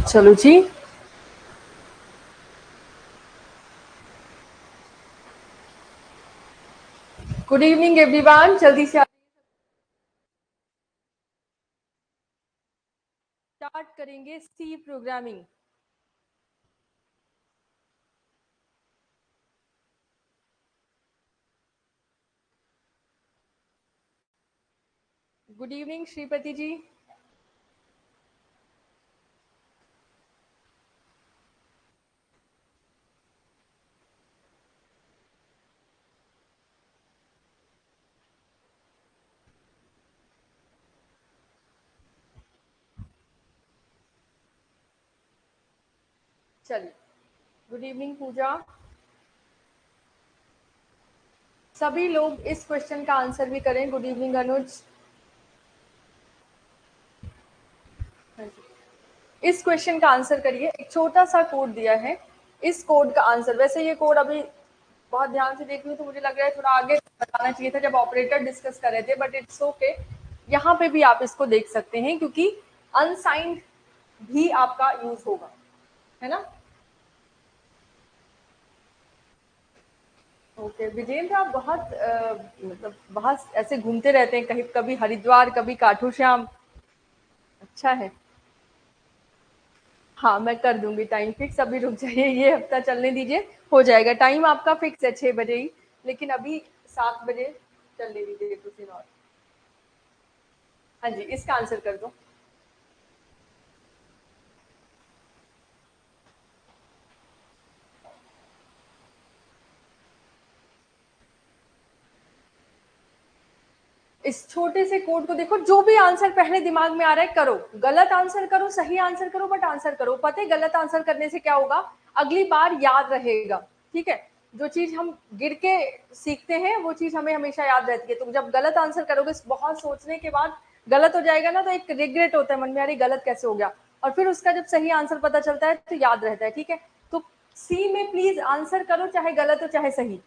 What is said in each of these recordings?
चलो जी, good evening everyone. जल्दी से स्टार्ट करेंगे C programming. Good evening Shripati ji. चलिए, गुड इवनिंग पूजा। सभी लोग इस क्वेश्चन का आंसर भी करें। गुड इवनिंग अनुज। इस क्वेश्चन का आंसर करिए। एक छोटा सा कोड दिया है, इस कोड का आंसर, वैसे ये कोड अभी बहुत ध्यान से देख रही हूँ तो मुझे लग रहा है थोड़ा आगे बताना चाहिए था जब ऑपरेटर डिस्कस कर रहे थे, बट इट्स ओके। यहाँ पे भी आप इसको देख सकते हैं क्योंकि अनसाइंड भी आपका यूज होगा, है ना। ओके विजेंद्र, आप बहुत मतलब बहुत ऐसे घूमते रहते हैं, कहीं कभी हरिद्वार कभी खाटू श्याम। अच्छा है। हाँ मैं कर दूंगी टाइम फिक्स। अभी रुक जाइए, ये हफ्ता चलने दीजिए, हो जाएगा। टाइम आपका फिक्स है 6 बजे ही, लेकिन अभी 7 बजे चलने दीजिए कुछ दिन और। हाँ जी, इसका आंसर कर दो। इस छोटे से कोड को देखो, जो भी आंसर पहले दिमाग में आ रहा है करो। गलत आंसर करो, सही आंसर करो, बट आंसर करो। पता है गलत आंसर करने से क्या होगा, अगली बार याद रहेगा। ठीक है, जो चीज हम गिर के सीखते हैं वो चीज हमें हमेशा याद रहती है। तो जब गलत आंसर करोगे बहुत सोचने के बाद गलत हो जाएगा ना, तो एक रिग्रेट होता है मन में, अरे गलत कैसे हो गया। और फिर उसका जब सही आंसर पता चलता है तो याद रहता है। ठीक है, तो सी में प्लीज आंसर करो, चाहे गलत हो चाहे सही।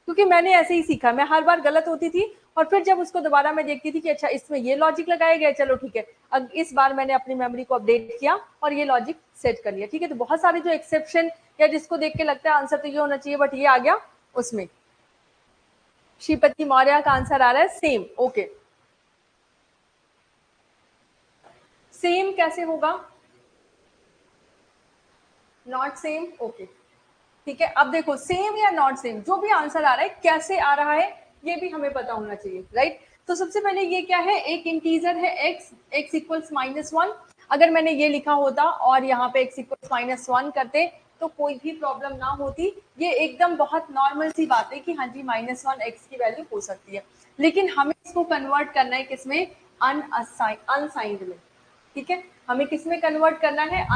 क्योंकि मैंने ऐसे ही सीखा, मैं हर बार गलत होती थी और फिर जब उसको दोबारा मैं देखती थी कि अच्छा इसमें ये लॉजिक लगाया गया, चलो ठीक है। अब इस बार मैंने अपनी मेमोरी को अपडेट किया और ये लॉजिक सेट कर लिया। ठीक है, तो बहुत सारे जो एक्सेप्शन या जिसको देख के लगता है आंसर तो ये होना चाहिए बट ये आ गया उसमें। श्रीपति मौर्य का आंसर आ रहा है सेम। ओके, सेम कैसे होगा, नॉट सेम। ओके ठीक है, अब देखो सेम या नॉट सेम जो भी आंसर आ रहा है कैसे आ रहा है ये भी हमें पता होना चाहिए, राइट। तो सबसे पहले ये क्या है, एक इंटीजर है x, x इक्वल्स -1। अगर मैंने ये लिखा होता और यहाँ पे x इक्वल्स -1 करते तो कोई भी प्रॉब्लम ना होती। ये एकदम बहुत नॉर्मल सी बात है कि हाँ जी -1 x की वैल्यू हो सकती है, लेकिन हमें इसको कन्वर्ट करना है किसमें, अनसाइंड में। ठीक है, हमें किस में कन्वर्ट करना है,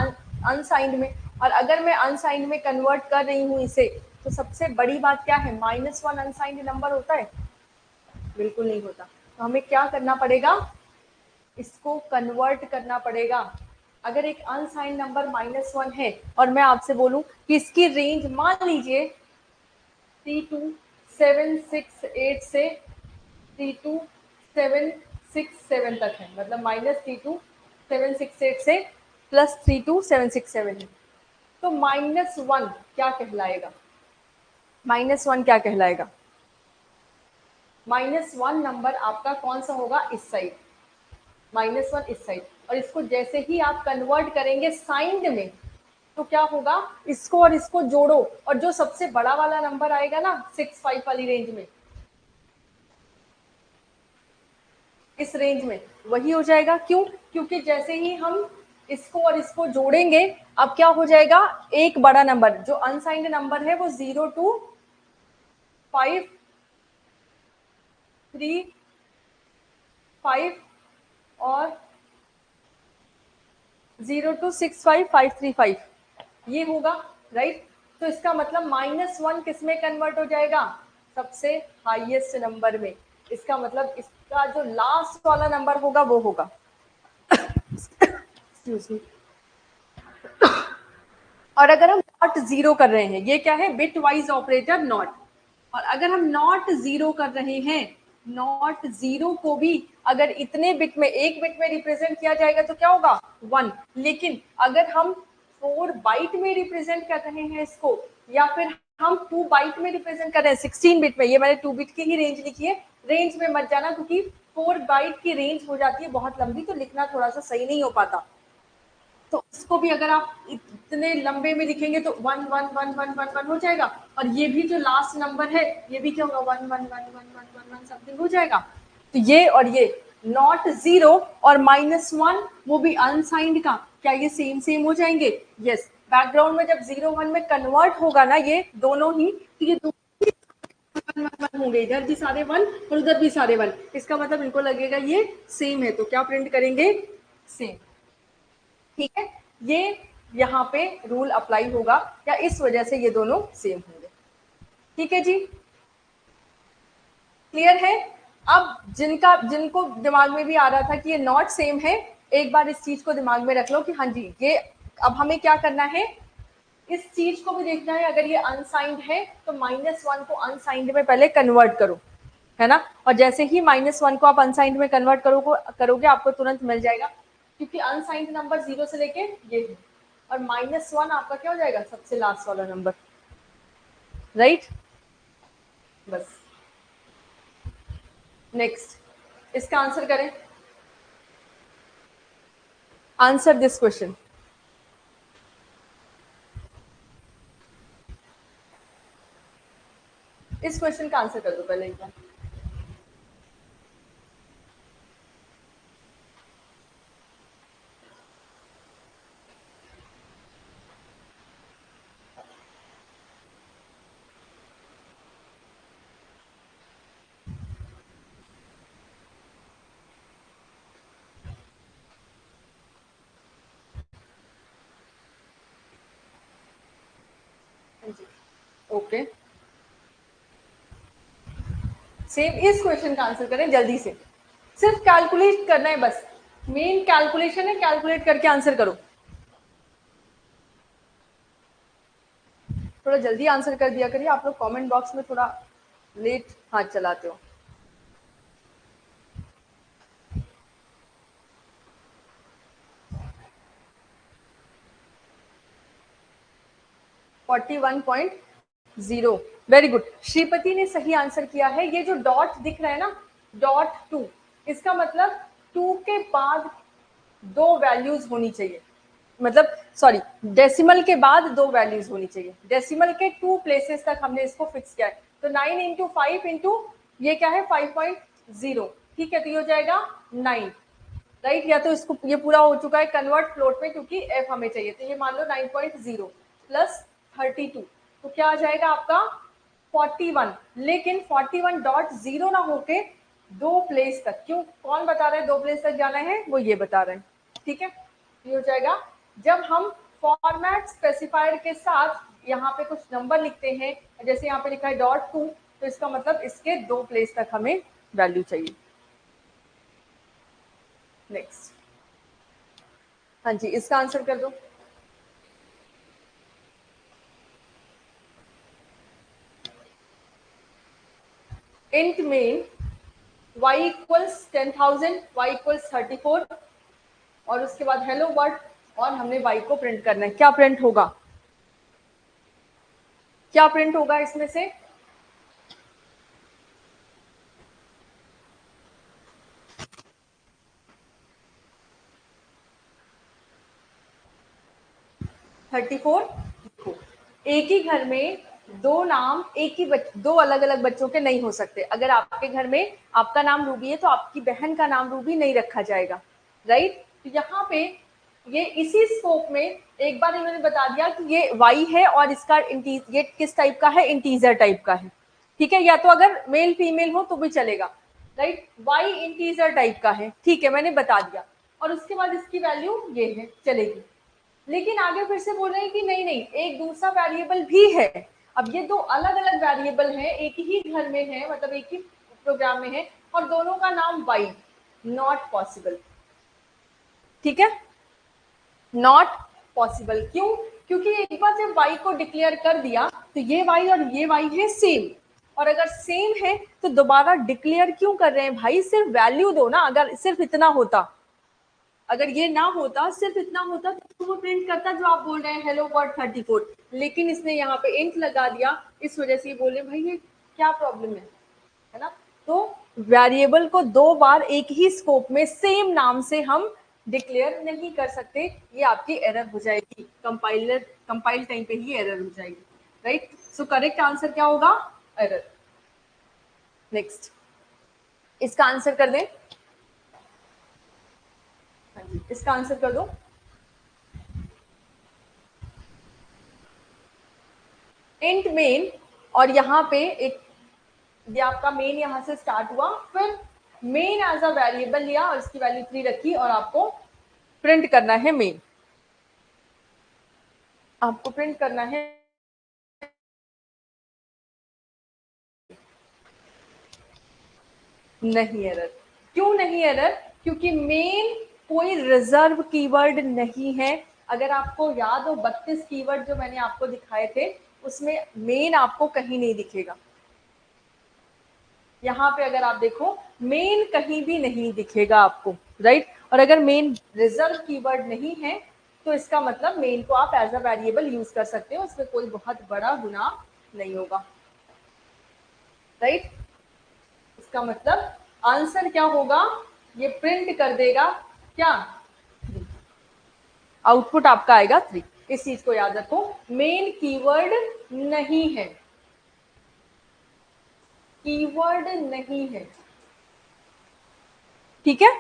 अनसाइंड में। और अगर मैं अनसाइंड में कन्वर्ट कर रही हूँ इसे, तो सबसे बड़ी बात क्या है, -1 अनसाइंड नंबर होता है, बिल्कुल नहीं होता। तो हमें क्या करना पड़ेगा, इसको कन्वर्ट करना पड़ेगा। अगर एक अनसाइंड नंबर -1 है और मैं आपसे बोलूं कि इसकी रेंज मान लीजिए 32768 से 32767 तक है, मतलब -32768 से +32767 है, तो -1 क्या कहलाएगा, -1 क्या कहलाएगा। -1 नंबर आपका कौन सा होगा, इस साइड, -1 इस साइड। और इसको जैसे ही आप कन्वर्ट करेंगे साइंड में तो क्या होगा, इसको और इसको जोड़ो और जो सबसे बड़ा वाला नंबर आएगा ना 65 वाली रेंज में, इस रेंज में वही हो जाएगा। क्यों, क्योंकि जैसे ही हम इसको और इसको जोड़ेंगे अब क्या हो जाएगा, एक बड़ा नंबर जो अनसाइंड नंबर है वो 0 to 5 3 5 और 0 to 6 5 5 3 5 ये होगा, राइट। तो इसका मतलब -1 किस में कन्वर्ट हो जाएगा, सबसे हाईएस्ट नंबर में। इसका मतलब इसका जो लास्ट वाला नंबर होगा वो होगा एक्सक्यूज मी। और अगर हम नॉट जीरो कर रहे हैं, ये क्या है, बिट वाइज ऑपरेटर नॉट। और अगर हम नॉट जीरो कर रहे हैं, नॉट जीरो को भी अगर इतने बिट में, एक बिट में रिप्रेजेंट किया जाएगा तो क्या होगा 1। लेकिन अगर हम 4 बाइट में रिप्रेजेंट कर रहे हैं इसको, या फिर हम 2 बाइट में रिप्रेजेंट कर रहे हैं 16 बिट में। ये मैंने 2 बिट की ही रेंज लिखी है, रेंज में मत जाना क्योंकि 4 बाइट की रेंज हो जाती है बहुत लंबी, तो लिखना थोड़ा सा सही नहीं हो पाता। तो इसको भी अगर आप इतने लंबे में लिखेंगे तो 1 1 1 1 1 1 हो जाएगा, और ये भी जो लास्ट नंबर है ये भी क्या होगा 1 1 1 1 1 1 1 समथिंग हो जाएगा। तो ये और ये नॉट 0 और -1 वो भी अनसाइंड का, क्या ये सेम हो जाएंगे? यस। बैकग्राउंड में जब 0 1 में कन्वर्ट होगा ना ये दोनों ही, तो ये दोनों 1 1 1 होंगे, इधर भी सारे 1 और उधर भी सारे 1, इसका मतलब इनको लगेगा ये सेम है, तो क्या प्रिंट करेंगे? सेम। ठीक है, ये यहाँ पे रूल अप्लाई होगा, या इस वजह से ये दोनों सेम होंगे। ठीक है जी, क्लियर है? अब जिनको दिमाग में भी आ रहा था कि ये नॉट सेम है, एक बार इस चीज को दिमाग में रख लो कि हाँ जी ये, अब हमें क्या करना है, इस चीज को भी देखना है। अगर ये अनसाइंड है तो -1 को अनसाइंड में पहले कन्वर्ट करो, है ना। और जैसे ही -1 को आप अनसाइंड में कन्वर्ट करोगे आपको तुरंत मिल जाएगा, क्योंकि अनसाइंड नंबर 0 से लेके ये है, और -1 आपका क्या हो जाएगा? सबसे लास्ट वाला नंबर, राइट। बस नेक्स्ट, इसका आंसर करें। Answer this question. इस क्वेश्चन का आंसर कर दो पहले एक बार। ओके, सेम इस क्वेश्चन का आंसर करें जल्दी से, सिर्फ कैलकुलेट करना है बस, मेन कैलकुलेशन है, कैलकुलेट करके आंसर करो। थोड़ा जल्दी आंसर कर दिया करिए, आप लोग कमेंट बॉक्स में थोड़ा लेट हाथ चलाते हो। 41.0, वेरी गुड। श्रीपति ने सही आंसर किया है। ये जो डॉट दिख रहा है ना, डॉट 2, इसका मतलब 2 के बाद 2 वैल्यूज होनी चाहिए, मतलब सॉरी डेसिमल के बाद 2 वैल्यूज होनी चाहिए। डेसिमल के 2 प्लेसेस तक हमने इसको फिक्स किया है, तो 9 इंटू 5 इंटू ये क्या है 5.0, ठीक है, तो ये हो जाएगा 9, राइट। या तो इसको ये पूरा हो चुका है कन्वर्ट फ्लोट में, क्योंकि एफ हमें चाहिए, तो ये मान लो 9.0 प्लस 32, तो क्या आ जाएगा आपका 41। लेकिन 41.0 ना होके 2 प्लेस तक, क्यों, कौन बता रहा है 2 प्लेस तक जाना है? वो ये बता रहे हैं, ठीक है। ये हो जाएगा जब हम फॉर्मेट स्पेसिफायर के साथ यहाँ पे कुछ नंबर लिखते हैं, जैसे यहाँ पे लिखा है .2, तो इसका मतलब इसके 2 प्लेस तक हमें वैल्यू चाहिए। नेक्स्ट, हाँ जी, इसका आंसर कर दो। इंट में y इक्वल्स 10,000, y इक्वल्स 34, और उसके बाद हेलो वर्ल्ड, और हमने y को प्रिंट करना है। क्या प्रिंट होगा? क्या प्रिंट होगा इसमें से? Thirty four. एक ही घर में 2 नाम एक ही दो अलग अलग बच्चों के नहीं हो सकते। अगर आपके घर में आपका नाम रूबी है तो आपकी बहन का नाम रूबी नहीं रखा जाएगा, राइट। तो यहाँ पे ये इसी स्कोप में एक बार इन्होंने बता दिया कि ये y है और इसका ये किस टाइप का है? इंटीजर टाइप का है, ठीक है। या तो अगर मेल फीमेल हो तो भी चलेगा, राइट। y इंटीजर टाइप का है, ठीक है, मैंने बता दिया। और उसके बाद इसकी वैल्यू ये है, चलेगी। लेकिन आगे फिर से बोल रहे हैं कि नहीं नहीं, एक दूसरा वेरिएबल भी है। अब ये 2 अलग अलग वेरिएबल हैं, एक ही घर में है, मतलब एक ही प्रोग्राम में है, और दोनों का नाम y, नॉट पॉसिबल, ठीक है, नॉट पॉसिबल। क्यों? क्योंकि एक बार जब y को डिक्लेयर कर दिया तो ये y और ये y है सेम, और अगर सेम है तो दोबारा डिक्लेयर क्यों कर रहे हैं भाई? सिर्फ वैल्यू दो ना, अगर सिर्फ इतना होता अगर ये ना होता, सिर्फ इतना होता तो वो प्रिंट करता जो आप बोल रहे हैं हेलो वर्ड 34, लेकिन इसने यहाँ पे इंट लगा दिया, इस वजह से ये बोले भाई ये क्या प्रॉब्लम है ना। तो वेरिएबल को दो बार एक ही स्कोप में सेम नाम से हम डिक्लेयर नहीं कर सकते, ये आपकी एरर हो जाएगी, कंपाइल टाइम पे ही एरर हो जाएगी, राइट। सो करेक्ट आंसर क्या होगा, एरर। नेक्स्ट, इसका आंसर कर दें, हाँ जी इसका आंसर कर दो। इंट मेन, और यहाँ पे एक, ये आपका मेन यहाँ से स्टार्ट हुआ, फिर मेन एज अ वेरिएबल लिया और इसकी वैल्यू 3 रखी, और आपको प्रिंट करना है मेन, आपको प्रिंट करना है। नहीं एरर, क्यों नहीं एरर, क्योंकि मेन कोई रिजर्व कीवर्ड नहीं है। अगर आपको याद हो 32 कीवर्ड जो मैंने आपको दिखाए थे, उसमें मेन आपको कहीं नहीं दिखेगा। यहाँ पे अगर आप देखो मेन कहीं भी नहीं दिखेगा आपको, राइट। और अगर मेन रिजर्व कीवर्ड नहीं है तो इसका मतलब मेन को आप एज अ वेरिएबल यूज कर सकते हो, उसमें कोई बहुत बड़ा गुनाह नहीं होगा, राइट। इसका मतलब आंसर क्या होगा, ये प्रिंट कर देगा क्या, आउटपुट आपका आएगा 3। इस चीज को याद रखो, मेन कीवर्ड नहीं है, कीवर्ड नहीं है, ठीक है।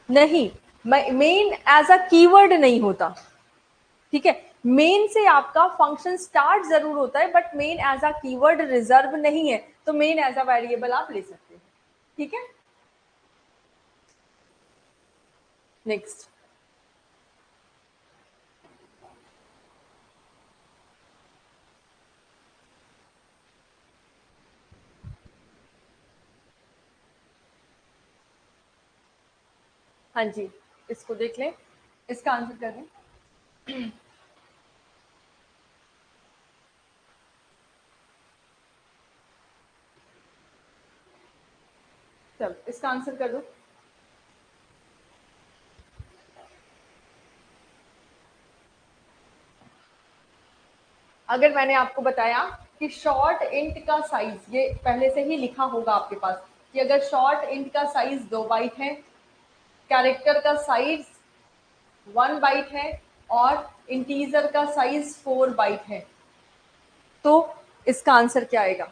नहीं, मेन एज अ कीवर्ड नहीं होता, ठीक है। मेन से आपका फंक्शन स्टार्ट जरूर होता है, but main as a keyword reserve नहीं है, तो मेन एज अ वेरिएबल आप ले सकते हैं, ठीक है। नेक्स्ट, हाँ जी इसको देख लें, इसका आंसर कर दें। चलो इसका आंसर कर दो। अगर मैंने आपको बताया कि शॉर्ट इंट का साइज, ये पहले से ही लिखा होगा आपके पास कि अगर शॉर्ट इंट का साइज 2 बाइट है, कैरेक्टर का साइज 1 बाइट है, और इंटीजर का साइज 4 बाइट है, तो इसका आंसर क्या आएगा।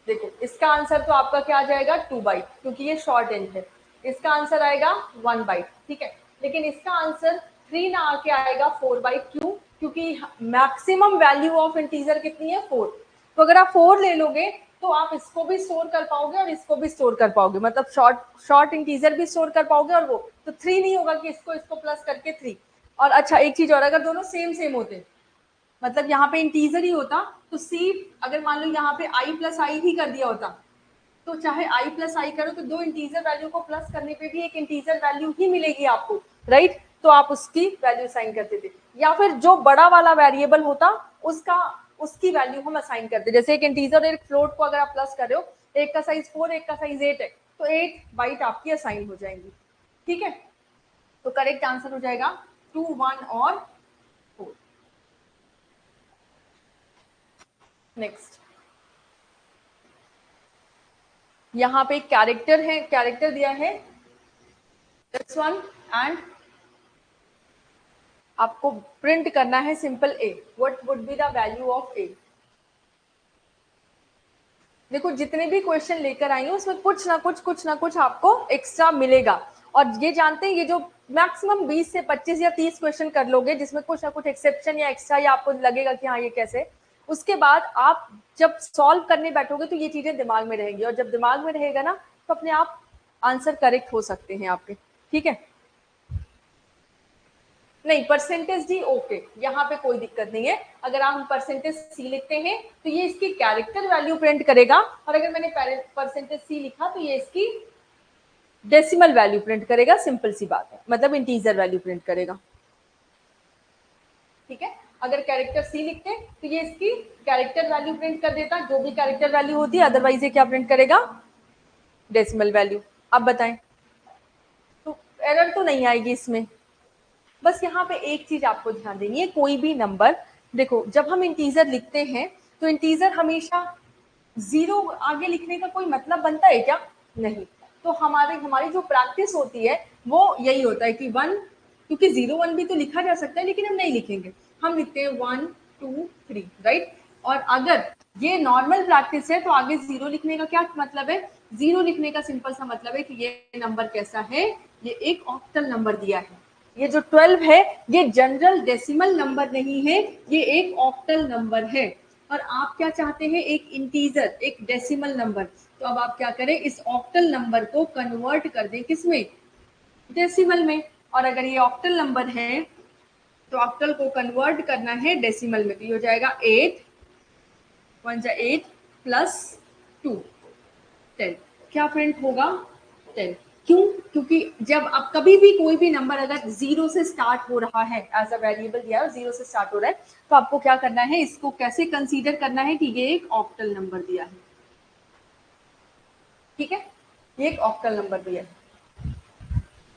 देखो इसका आंसर तो आपका क्या आ जाएगा, 2 बाइट, क्योंकि ये शॉर्ट इंट है। इसका आंसर आएगा 1 बाइट, ठीक है। लेकिन इसका आंसर 3 ना आके आएगा 4 बाइट, क्यों, क्योंकि मैक्सिमम वैल्यू ऑफ इंटीजर कितनी है, 4। तो अगर आप 4 ले लोगे तो आप इसको भी स्टोर कर पाओगे और इसको भी स्टोर कर पाओगे, मतलब शॉर्ट इंटीजर भी स्टोर कर पाओगे, और वो तो 3 नहीं होगा कि इसको इसको प्लस करके 3। और अच्छा एक चीज और, अगर दोनों सेम सेम होते, मतलब यहाँ पे इंटीजर ही होता, तो सी, अगर मान लो यहाँ पे आई प्लस आई ही कर दिया होता, तो चाहे आई प्लस आई करो तो दो इंटीजर वैल्यू को प्लस करने पे भी एक इंटीजर वैल्यू ही मिलेगी आपको, राइट। तो आप उसकी वैल्यू असाइन करते थे, या फिर जो बड़ा वाला वेरिएबल होता उसका, उसकी वैल्यू हम असाइन करते। जैसे एक इंटीजर और एक फ्लोट को अगर आप प्लस कर रहे हो, एक का साइज 4 एक का साइज 8 है, तो 8 बाइट आपकी असाइन हो जाएंगी, ठीक है। तो करेक्ट आंसर हो जाएगा 2, 1 और 4। नेक्स्ट, यहाँ पे कैरेक्टर है, कैरेक्टर दिया है दिस वन, एंड आपको प्रिंट करना है simple a. What would be the value of a. देखो जितने भी क्वेश्चन लेकर आएंगे उसमें कुछ ना कुछ आपको एक्स्ट्रा मिलेगा, और ये जानते हैं ये जो मैक्सिमम 20 से 25 या 30 क्वेश्चन कर लोगे जिसमें कुछ ना कुछ एक्सेप्शन या एक्स्ट्रा, या आपको लगेगा कि हाँ ये कैसे, उसके बाद आप जब सॉल्व करने बैठोगे तो ये चीजें दिमाग में रहेंगी, और जब दिमाग में रहेगा ना तो अपने आप आंसर करेक्ट हो सकते हैं आपके, ठीक है। नहीं, परसेंटेज डी ओके, यहाँ पे कोई दिक्कत नहीं है। अगर आप परसेंटेज सी लिखते हैं तो ये इसकी कैरेक्टर वैल्यू प्रिंट करेगा, और अगर मैंने परसेंटेज सी लिखा तो ये इसकी डेसिमल वैल्यू प्रिंट करेगा, सिंपल सी बात है, मतलब इंटीजर वैल्यू प्रिंट करेगा, ठीक है। अगर कैरेक्टर सी लिखते तो ये इसकी कैरेक्टर वैल्यू प्रिंट कर देता, जो भी कैरेक्टर वैल्यू होती है, अदरवाइज ये क्या प्रिंट करेगा, डेसिमल वैल्यू, अब बताएं, तो एरर तो नहीं आएगी इसमें। बस यहाँ पे एक चीज आपको ध्यान देनी है, कोई भी नंबर, देखो जब हम इंटीजर लिखते हैं तो इंटीजर हमेशा जीरो आगे लिखने का कोई मतलब बनता है क्या? नहीं। तो हमारी जो प्रैक्टिस होती है वो यही होता है कि वन, क्योंकि 0 1 भी तो लिखा जा सकता है लेकिन हम नहीं लिखेंगे, हम लिखते हैं 1 2 3, राइट। और अगर ये नॉर्मल प्रैक्टिस है तो आगे जीरो लिखने का क्या मतलब है? जीरो लिखने का सिंपल सा मतलब है कि ये नंबर कैसा है, ये एक ऑक्टल नंबर दिया है। ये जो 12 है ये जनरल डेसिमल नंबर नहीं है, ये एक ऑक्टल नंबर है। और आप क्या चाहते हैं? एक इंटीजर, एक डेसिमल नंबर। तो अब आप क्या करें, इस ऑक्टल नंबर को कन्वर्ट कर दें किसमें? डेसिमल में। और अगर ये ऑक्टल नंबर है तो ऑक्टल को कन्वर्ट करना है डेसिमल में, तो ये हो जाएगा 8 1 जा 8 प्लस 2 10। क्या प्रिंट होगा? 10। क्यों? क्योंकि जब आप कभी भी कोई भी नंबर अगर जीरो से स्टार्ट हो रहा है, एज अ वेरिएबल दिया है जीरो से स्टार्ट हो रहा है, तो आपको क्या करना है, इसको कैसे कंसीडर करना है कि ये एक ऑक्टल नंबर दिया है। ठीक है, ये एक ऑक्टल नंबर दिया है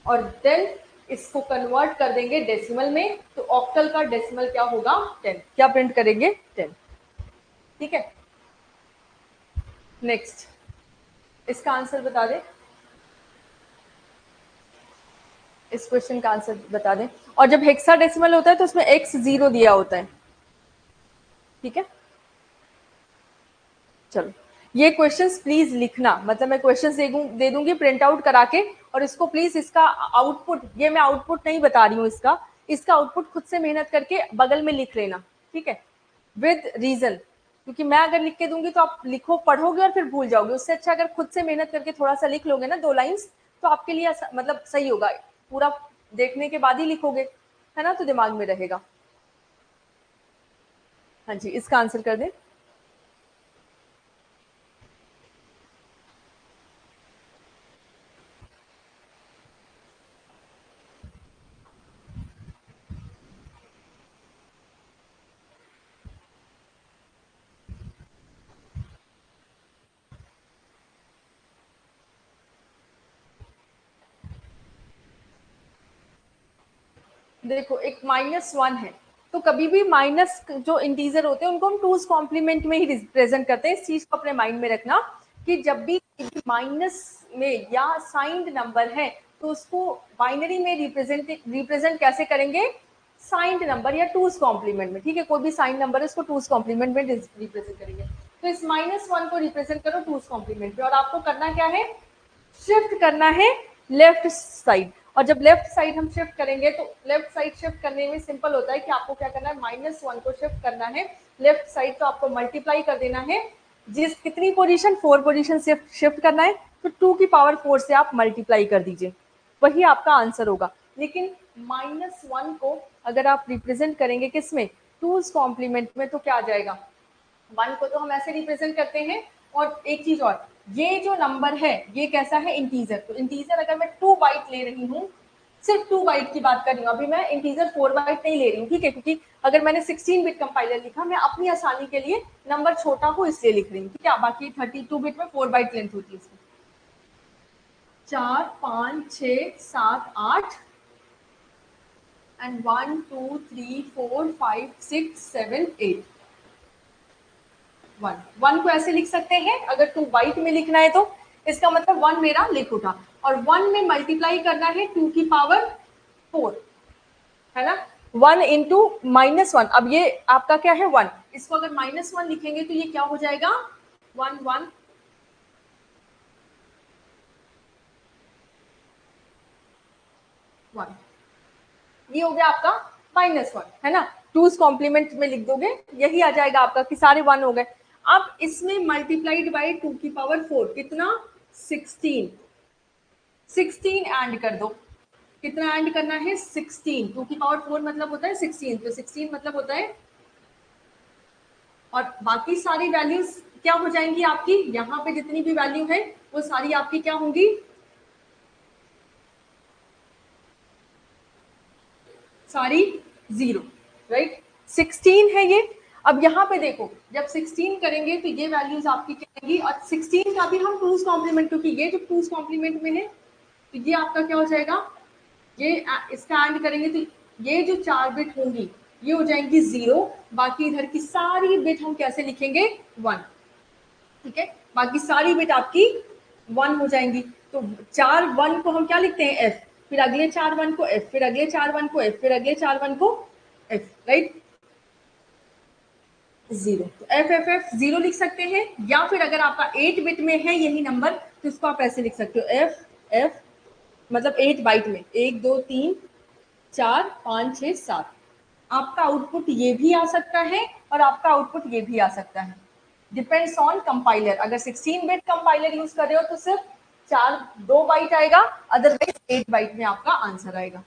और देन इसको कन्वर्ट कर देंगे डेसिमल में, तो ऑक्टल का डेसिमल क्या होगा? 10। क्या प्रिंट करेंगे? 10। ठीक है, नेक्स्ट इसका आंसर बता दें, इस क्वेश्चन का आंसर बता दें। और जब हेक्साडेसिमल होता है तो उसमें x 0 दिया होता है। ठीक है, चलो ये क्वेश्चंस प्लीज लिखना, मतलब मैं क्वेश्चंस दे दूंगी प्रिंट आउट करा के, और इसको प्लीज इसका आउटपुट, ये मैं आउटपुट नहीं बता रही हूँ, इसका आउटपुट खुद से मेहनत करके बगल में लिख लेना। ठीक है, विद रीजन, क्योंकि मैं अगर लिख के दूंगी तो आप लिखो पढ़ोगे और फिर भूल जाओगे। उससे अच्छा अगर खुद से मेहनत करके थोड़ा सा लिख लोगे ना, 2 लाइन्स, तो आपके लिए मतलब सही होगा। पूरा देखने के बाद ही लिखोगे, है ना, तो दिमाग में रहेगा। हाँ जी, इसका आंसर कर दें। देखो एक -1 है, तो कभी भी माइनस जो इंटीजर होते हैं उनको हम टूज कॉम्प्लीमेंट में ही रिप्रेजेंट करते हैं। इस चीज को अपने माइंड में रखना कि जब भी माइनस में या साइंड नंबर है तो उसको बाइनरी में रिप्रेजेंट कैसे करेंगे? साइंड नंबर या टूज कॉम्प्लीमेंट में। ठीक है, कोई भी साइंड नंबर है उसको टूज कॉम्प्लीमेंट में रिप्रेजेंट करेंगे। तो इस -1 को रिप्रेजेंट करो टूज कॉम्प्लीमेंट में, और आपको करना क्या है? शिफ्ट करना है लेफ्ट साइड। और जब लेफ्ट साइड हम शिफ्ट करेंगे तो लेफ्ट साइड शिफ्ट करने में सिंपल होता है कि आपको क्या करना है, -1 को शिफ्ट करना है लेफ्ट साइड, तो आपको मल्टीप्लाई कर देना है। जिस कितनी पोजीशन? 4 पोजीशन शिफ्ट करना है, तो 2 की पावर 4 से आप मल्टीप्लाई कर दीजिए, वही आपका आंसर होगा। लेकिन -1 को अगर आप रिप्रेजेंट करेंगे किसमें? टूज कॉम्प्लीमेंट में, तो क्या आ जाएगा? 1 को तो हम ऐसे रिप्रेजेंट करते हैं। और एक चीज और, ये जो नंबर है ये कैसा है? इंटीजर। तो इंटीजर अगर मैं 2 बाइट ले रही हूँ, सिर्फ 2 बाइट की बात कर रही हूँ, अभी मैं इंटीजर 4 बाइट नहीं ले रही हूँ। ठीक है, क्योंकि अगर मैंने 16 बिट कंपाइलर लिखा, मैं अपनी आसानी के लिए नंबर छोटा हो इसलिए लिख रही हूँ। ठीक है, बाकी 32 बिट में 4 बाइट लेंथ होती है इसमें। 4 5 6 7 8 एंड 1 2 3 4 5 6 7 8। 1 को ऐसे लिख सकते हैं, अगर 2 बाइट में लिखना है तो इसका मतलब 1 मेरा लिख उठा, और 1 में मल्टीप्लाई करना है 2 की पावर 4, है ना। 1 इंटू -1, अब ये आपका क्या है? 1। इसको अगर -1 लिखेंगे तो ये क्या हो जाएगा? 1 1 1। ये हो गया आपका -1, है ना। टूज कॉम्प्लीमेंट में लिख दोगे, यही आ जाएगा आपका कि सारे 1 हो गए। अब इसमें मल्टीप्लाइड बाई 2 की पावर 4 कितना? 16। 16 ऐड कर दो, कितना ऐड करना है? 16। 2 की पावर 4 मतलब होता है 16, तो 16 मतलब होता है, और बाकी सारी वैल्यूज क्या हो जाएंगी आपकी? यहाँ पे जितनी भी वैल्यू है वो सारी आपकी क्या होंगी? सारी 0, राइट। 16 है ये। अब यहाँ पे देखो, जब 16 करेंगे तो ये वैल्यूज आपकी क्या आएंगी, और 16 का भी हम टूज कॉम्प्लीमेंट, क्योंकि ये जो टूज कॉम्प्लीमेंट में है तो ये आपका क्या हो जाएगा, ये इसका एंड करेंगे तो ये जो 4 बिट होंगी ये हो जाएंगी 0, बाकी इधर की सारी बिट हम कैसे लिखेंगे 1, ठीक है, बाकी सारी बिट आपकी 1 हो जाएंगी। तो 4 1 को हम क्या लिखते हैं f, फिर अगले 4 1 को f, फिर अगले 4 1 को f, फिर अगले 4 1 को f, राइट, 0, तो f 0 लिख सकते हैं, या फिर अगर आपका 8 बिट में है यही नंबर तो इसको आप ऐसे लिख सकते हो f मतलब 8 बाइट में 1 2 3 4 5 6 7, आपका आउटपुट ये भी आ सकता है और आपका आउटपुट ये भी आ सकता है, डिपेंड्स ऑन कंपाइलर। अगर 16 बिट कंपाइलर यूज कर रहे हो तो सिर्फ 2 बाइट आएगा, अदरवाइज 8 बाइट में आपका आंसर आएगा,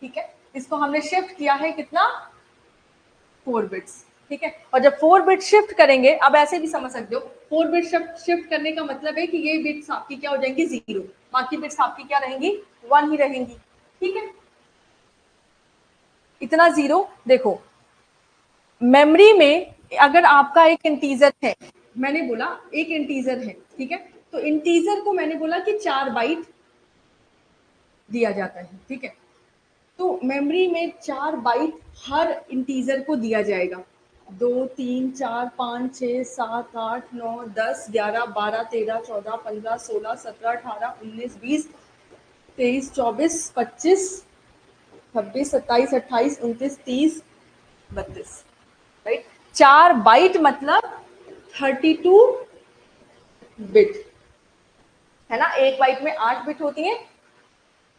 ठीक है। इसको हमने शिफ्ट किया है कितना, 4 बिट्स, ठीक है। और जब 4 बिट शिफ्ट करेंगे, अब ऐसे भी समझ सकते हो, 4 बिट शिफ्ट करने का मतलब है कि ये बिट्स आपकी क्या हो जाएंगी 0, बाकी बिट्स आपकी क्या रहेंगी 1 ही रहेंगी, ठीक है। इतना 0, देखो मेमोरी में अगर आपका एक इंटीजर है, मैंने बोला एक इंटीजर है, ठीक है, तो इंटीजर को मैंने बोला कि 4 बाइट दिया जाता है, ठीक है, तो मेमोरी में 4 बाइट हर इंटीजर को दिया जाएगा, 2 3 4 5 6 7 8 9 10 11 12 13 14 15 16 17 18 19 20 23 24 25 26 27 28 29 30 32, राइट, 4 बाइट मतलब 32 बिट, है ना, एक बाइट में 8 बिट होती है,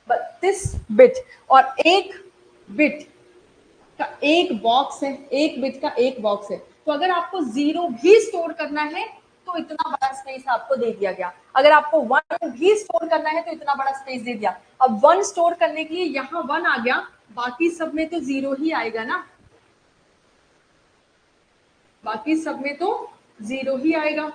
32 बिट, और एक बिट का एक बॉक्स है, एक बिट का एक बॉक्स है, तो अगर आपको 0 भी स्टोर करना है तो इतना बड़ा स्पेस आपको दे दिया गया, अगर आपको 1 भी स्टोर करना है तो इतना बड़ा स्पेस दे दिया। अब 1 स्टोर करने के लिए यहाँ 1 आ गया, बाकी सब में तो 0 ही आएगा ना, बाकी सब में तो 0 ही आएगा।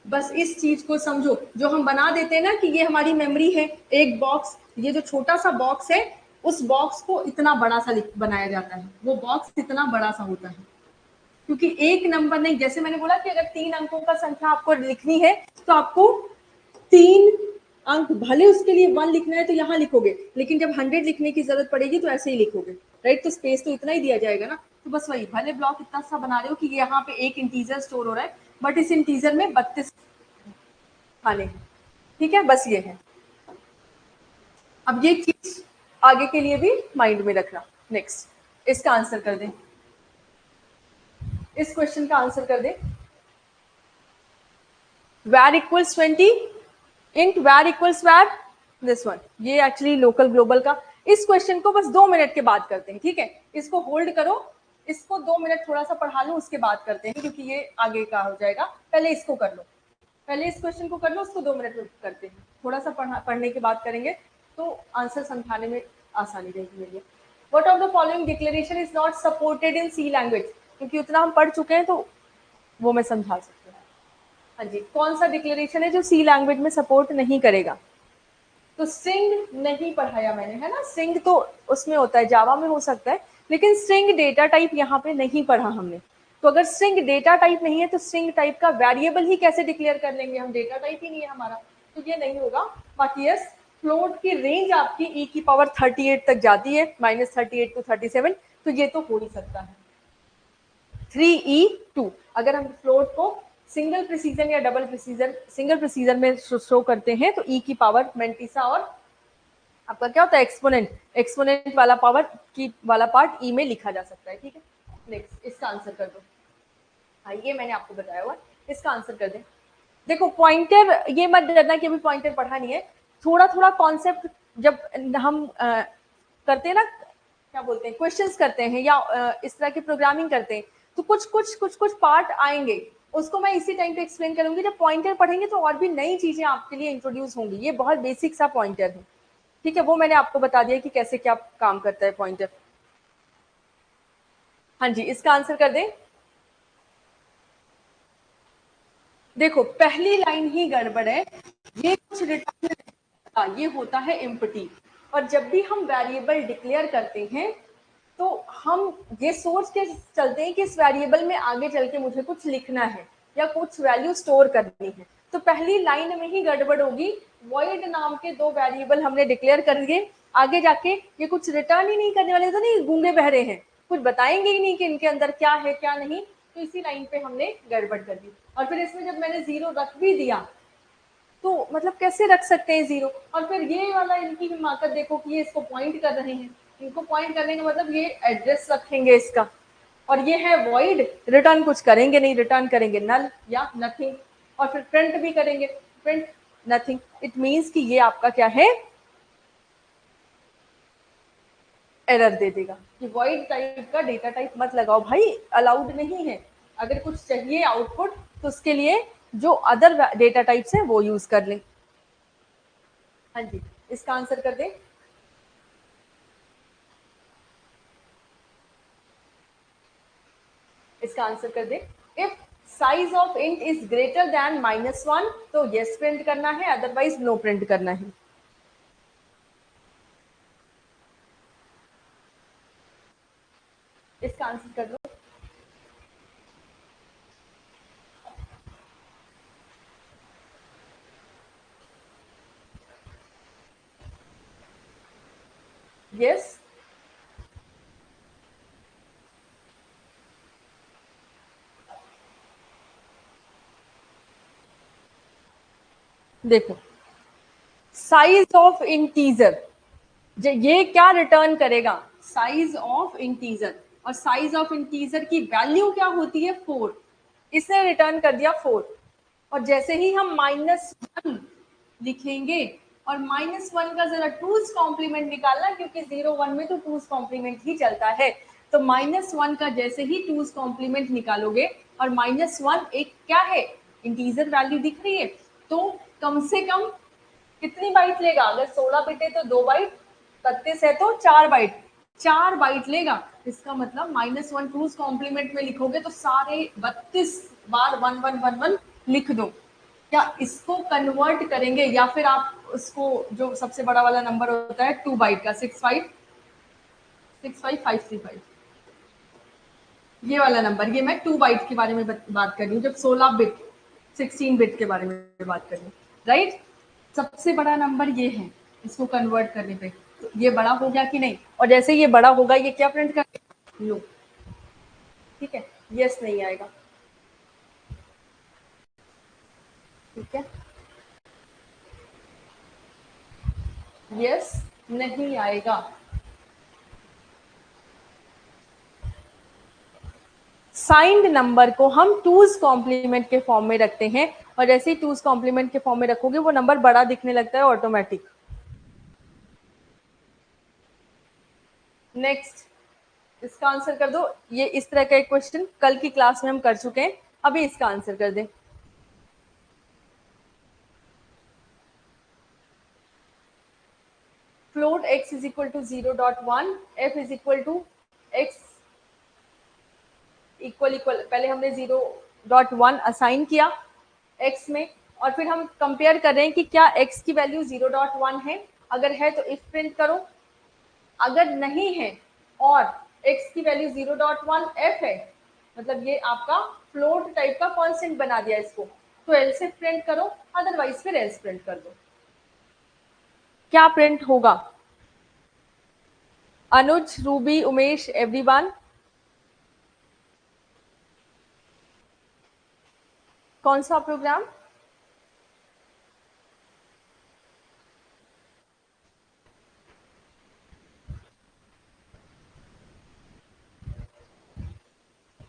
बस इस चीज को समझो, जो हम बना देते हैं ना कि ये हमारी मेमोरी है, एक बॉक्स, ये जो छोटा सा बॉक्स है उस बॉक्स को इतना बड़ा सा बनाया जाता है, वो बॉक्स इतना बड़ा सा होता है, क्योंकि एक नंबर नहीं, जैसे मैंने बोला कि अगर 3 अंकों का संख्या आपको लिखनी है तो आपको 3 अंक, भले उसके लिए 1 लिखना है तो यहाँ लिखोगे, लेकिन जब 100 लिखने की जरूरत पड़ेगी तो ऐसे ही लिखोगे, राइट, तो स्पेस तो इतना ही दिया जाएगा ना, तो बस वही, भले ब्लॉक इतना सा बना रहे हो कि यहाँ पे एक इंटीजर स्टोर हो रहा है, बट इस इंटीजर में 32 खाने हैं, ठीक है, बस ये है। अब ये चीज आगे के लिए भी माइंड में रखना। नेक्स्ट, इसका आंसर कर दें, इस क्वेश्चन का आंसर कर दें, var equals 20 int var equals var, this one, ये एक्चुअली लोकल ग्लोबल का, इस क्वेश्चन को बस 2 मिनट के बाद करते हैं, ठीक है, इसको होल्ड करो, इसको 2 मिनट थोड़ा सा पढ़ा लो, उसके बाद करते हैं, क्योंकि ये आगे का हो जाएगा, पहले इसको कर लो, पहले इस क्वेश्चन को कर लो, उसको 2 मिनट में करते हैं, थोड़ा सा पढ़ने के बाद करेंगे तो आंसर समझाने में आसानी रहेगी मेरे लिए। What of the following declaration is not supported in C language, क्योंकि उतना हम पढ़ चुके हैं तो वो मैं समझा सकती हूँ। हाँ जी, कौन सा डिक्लेरेशन है जो सी लैंग्वेज में सपोर्ट नहीं करेगा, तो स्ट्रिंग नहीं पढ़ाया मैंने, है ना, स्ट्रिंग तो उसमें होता है, जावा में हो सकता है, लेकिन स्ट्रिंग डेटा टाइप यहाँ पे नहीं पढ़ा हमने, तो अगर स्ट्रिंग डेटा टाइप नहीं है तो स्ट्रिंग टाइप का वेरिएबल ही कैसे डिक्लेयर कर लेंगे हम, डेटा टाइप ही नहीं है हमारा, तो ये नहीं होगा। बाकी यस, फ्लोट की रेंज आपकी e की पावर 38 तक जाती है, -38 to 37, तो ये तो हो ही सकता है 3e2, अगर हम फ्लोट को सिंगल प्रिसीजन या डबल प्रिसीजन, सिंगल प्रिसीजन में शो करते हैं तो e की पावर मेंटिसा और आपका क्या होता है एक्सपोनेंट, एक्सपोनेंट वाला पावर की वाला पार्ट e में लिखा जा सकता है, ठीक है। नेक्स्ट, इसका आंसर कर दो, हाँ ये मैंने आपको बताया हुआ, इसका आंसर कर दें। देखो पॉइंटर, ये मत डरना कि अभी पॉइंटर पढ़ा नहीं है, थोड़ा थोड़ा कॉन्सेप्ट जब हम करते हैं ना, क्या बोलते हैं, क्वेश्चंस करते हैं या इस तरह की प्रोग्रामिंग करते हैं, तो कुछ पार्ट आएंगे, उसको मैं इसी टाइम पे एक्सप्लेन करूंगी, जब पॉइंटर पढ़ेंगे तो और भी नई चीजें आपके लिए इंट्रोड्यूस होंगी, ये बहुत बेसिक सा पॉइंटर है, ठीक है, वो मैंने आपको बता दिया कि कैसे क्या काम करता है पॉइंटर। हाँ जी, इसका आंसर कर दें। देखो पहली लाइन ही गड़बड़ है, ये कुछ रिटर्न, ये होता है एम्प्टी, और जब भी हम वेरिएबल डिक्लेयर करते हैं तो हम ये सोच के चलते हैं कि इस वेरिएबल में आगे चल के मुझे कुछ लिखना है या कुछ वैल्यू स्टोर करनी है, तो पहली लाइन में ही गड़बड़ होगी। वॉइड नाम के दो वेरिएबल हमने डिक्लेयर कर दिए, आगे जाके ये कुछ रिटर्न ही नहीं करने वाले, तो नहीं गूंगे बहरे हैं, कुछ बताएंगे ही नहीं कि इनके अंदर क्या है क्या नहीं, तो इसी लाइन पे हमने गड़बड़ कर दी। और फिर इसमें जब मैंने जीरो रख भी दिया तो मतलब कैसे रख सकते हैं जीरो, और फिर ये वाला इनकी हिमाकत देखो कि ये इसको पॉइंट कर रहे हैं, इनको पॉइंट करने का मतलब ये एड्रेस रखेंगे इसका, और ये है वॉइड, रिटर्न कुछ करेंगे नहीं, रिटर्न करेंगे नल या नथिंग, और फिर प्रिंट भी करेंगे, प्रिंट नथिंग। इट मीन्स कि ये आपका क्या है, एरर दे देगा कि वॉइड टाइप का डेटा टाइप मत लगाओ भाई, अलाउड नहीं है। अगर कुछ चाहिए आउटपुट तो उसके लिए जो अदर डेटा टाइप्स हैं वो यूज कर लें। हाँ जी, इसका आंसर कर दें। इसका आंसर कर दे। If size of int is greater than -1 तो यस प्रिंट करना है, अदरवाइज नो प्रिंट करना है। इसका आंसर कर दो। यस, देखो साइज ऑफ इंटीजर, ये क्या रिटर्न करेगा, साइज ऑफ इंटीजर, और साइज ऑफ इंटीजर की वैल्यू क्या होती है 4, इसने रिटर्न कर दिया 4, और जैसे ही हम -1 लिखेंगे, और -1 का जरा टूज कॉम्प्लीमेंट निकालना, क्योंकि 0 1 में तो टूज कॉम्प्लीमेंट ही चलता है, तो -1 का जैसे ही टूज कॉम्प्लीमेंट निकालोगे, और -1 एक क्या है, इंटीजर वैल्यू दिख रही है, तो कम से कम कितनी बाइट लेगा, अगर 16 बिट है तो 2 बाइट, 32 है तो 4 बाइट, 4 बाइट लेगा। इसका मतलब -1 टूज कॉम्प्लीमेंट में लिखोगे तो सारे 32 बार 1111 लिख दो। क्या इसको कन्वर्ट करेंगे, या फिर आप उसको जो सबसे बड़ा वाला नंबर होता है 2 बाइट का, 6565535, ये वाला नंबर, ये मैं 2 बाइट के बारे में बात कर रही हूँ, जब 16 बिट 16 बिट के बारे में बात कर रही हूँ, राइट। सबसे बड़ा नंबर ये है, इसको कन्वर्ट करने पे तो ये बड़ा हो गया कि नहीं, और जैसे ये बड़ा होगा ये क्या प्रिंट कर, लो, ठीक है, यस नहीं आएगा, ठीक है, यस नहीं आएगा। साइंड नंबर को हम टूज कॉम्प्लीमेंट के फॉर्म में रखते हैं, और जैसे ही टूज कॉम्प्लीमेंट के फॉर्म में रखोगे वो नंबर बड़ा दिखने लगता है ऑटोमेटिक। नेक्स्ट, इसका आंसर कर दो। ये इस तरह का एक क्वेश्चन कल की क्लास में हम कर चुके हैं, अभी इसका आंसर कर दें। Float x is equal to 0.1, f is equal to x equal equal, पहले हमने 0.1 असाइन किया x में, और फिर हम कंपेयर कर रहे हैं कि क्या x की वैल्यू 0.1 है, अगर है तो इफ प्रिंट करो, अगर नहीं है और x की वैल्यू 0.1 f है, मतलब ये आपका फ्लोट टाइप का कांस्टेंट बना दिया इसको, तो एल्स इफ प्रिंट करो, अदरवाइज फिर एल्स प्रिंट कर दो। क्या प्रिंट होगा? अनुज, रूबी, उमेश, एवरीवन, कौन सा प्रोग्राम?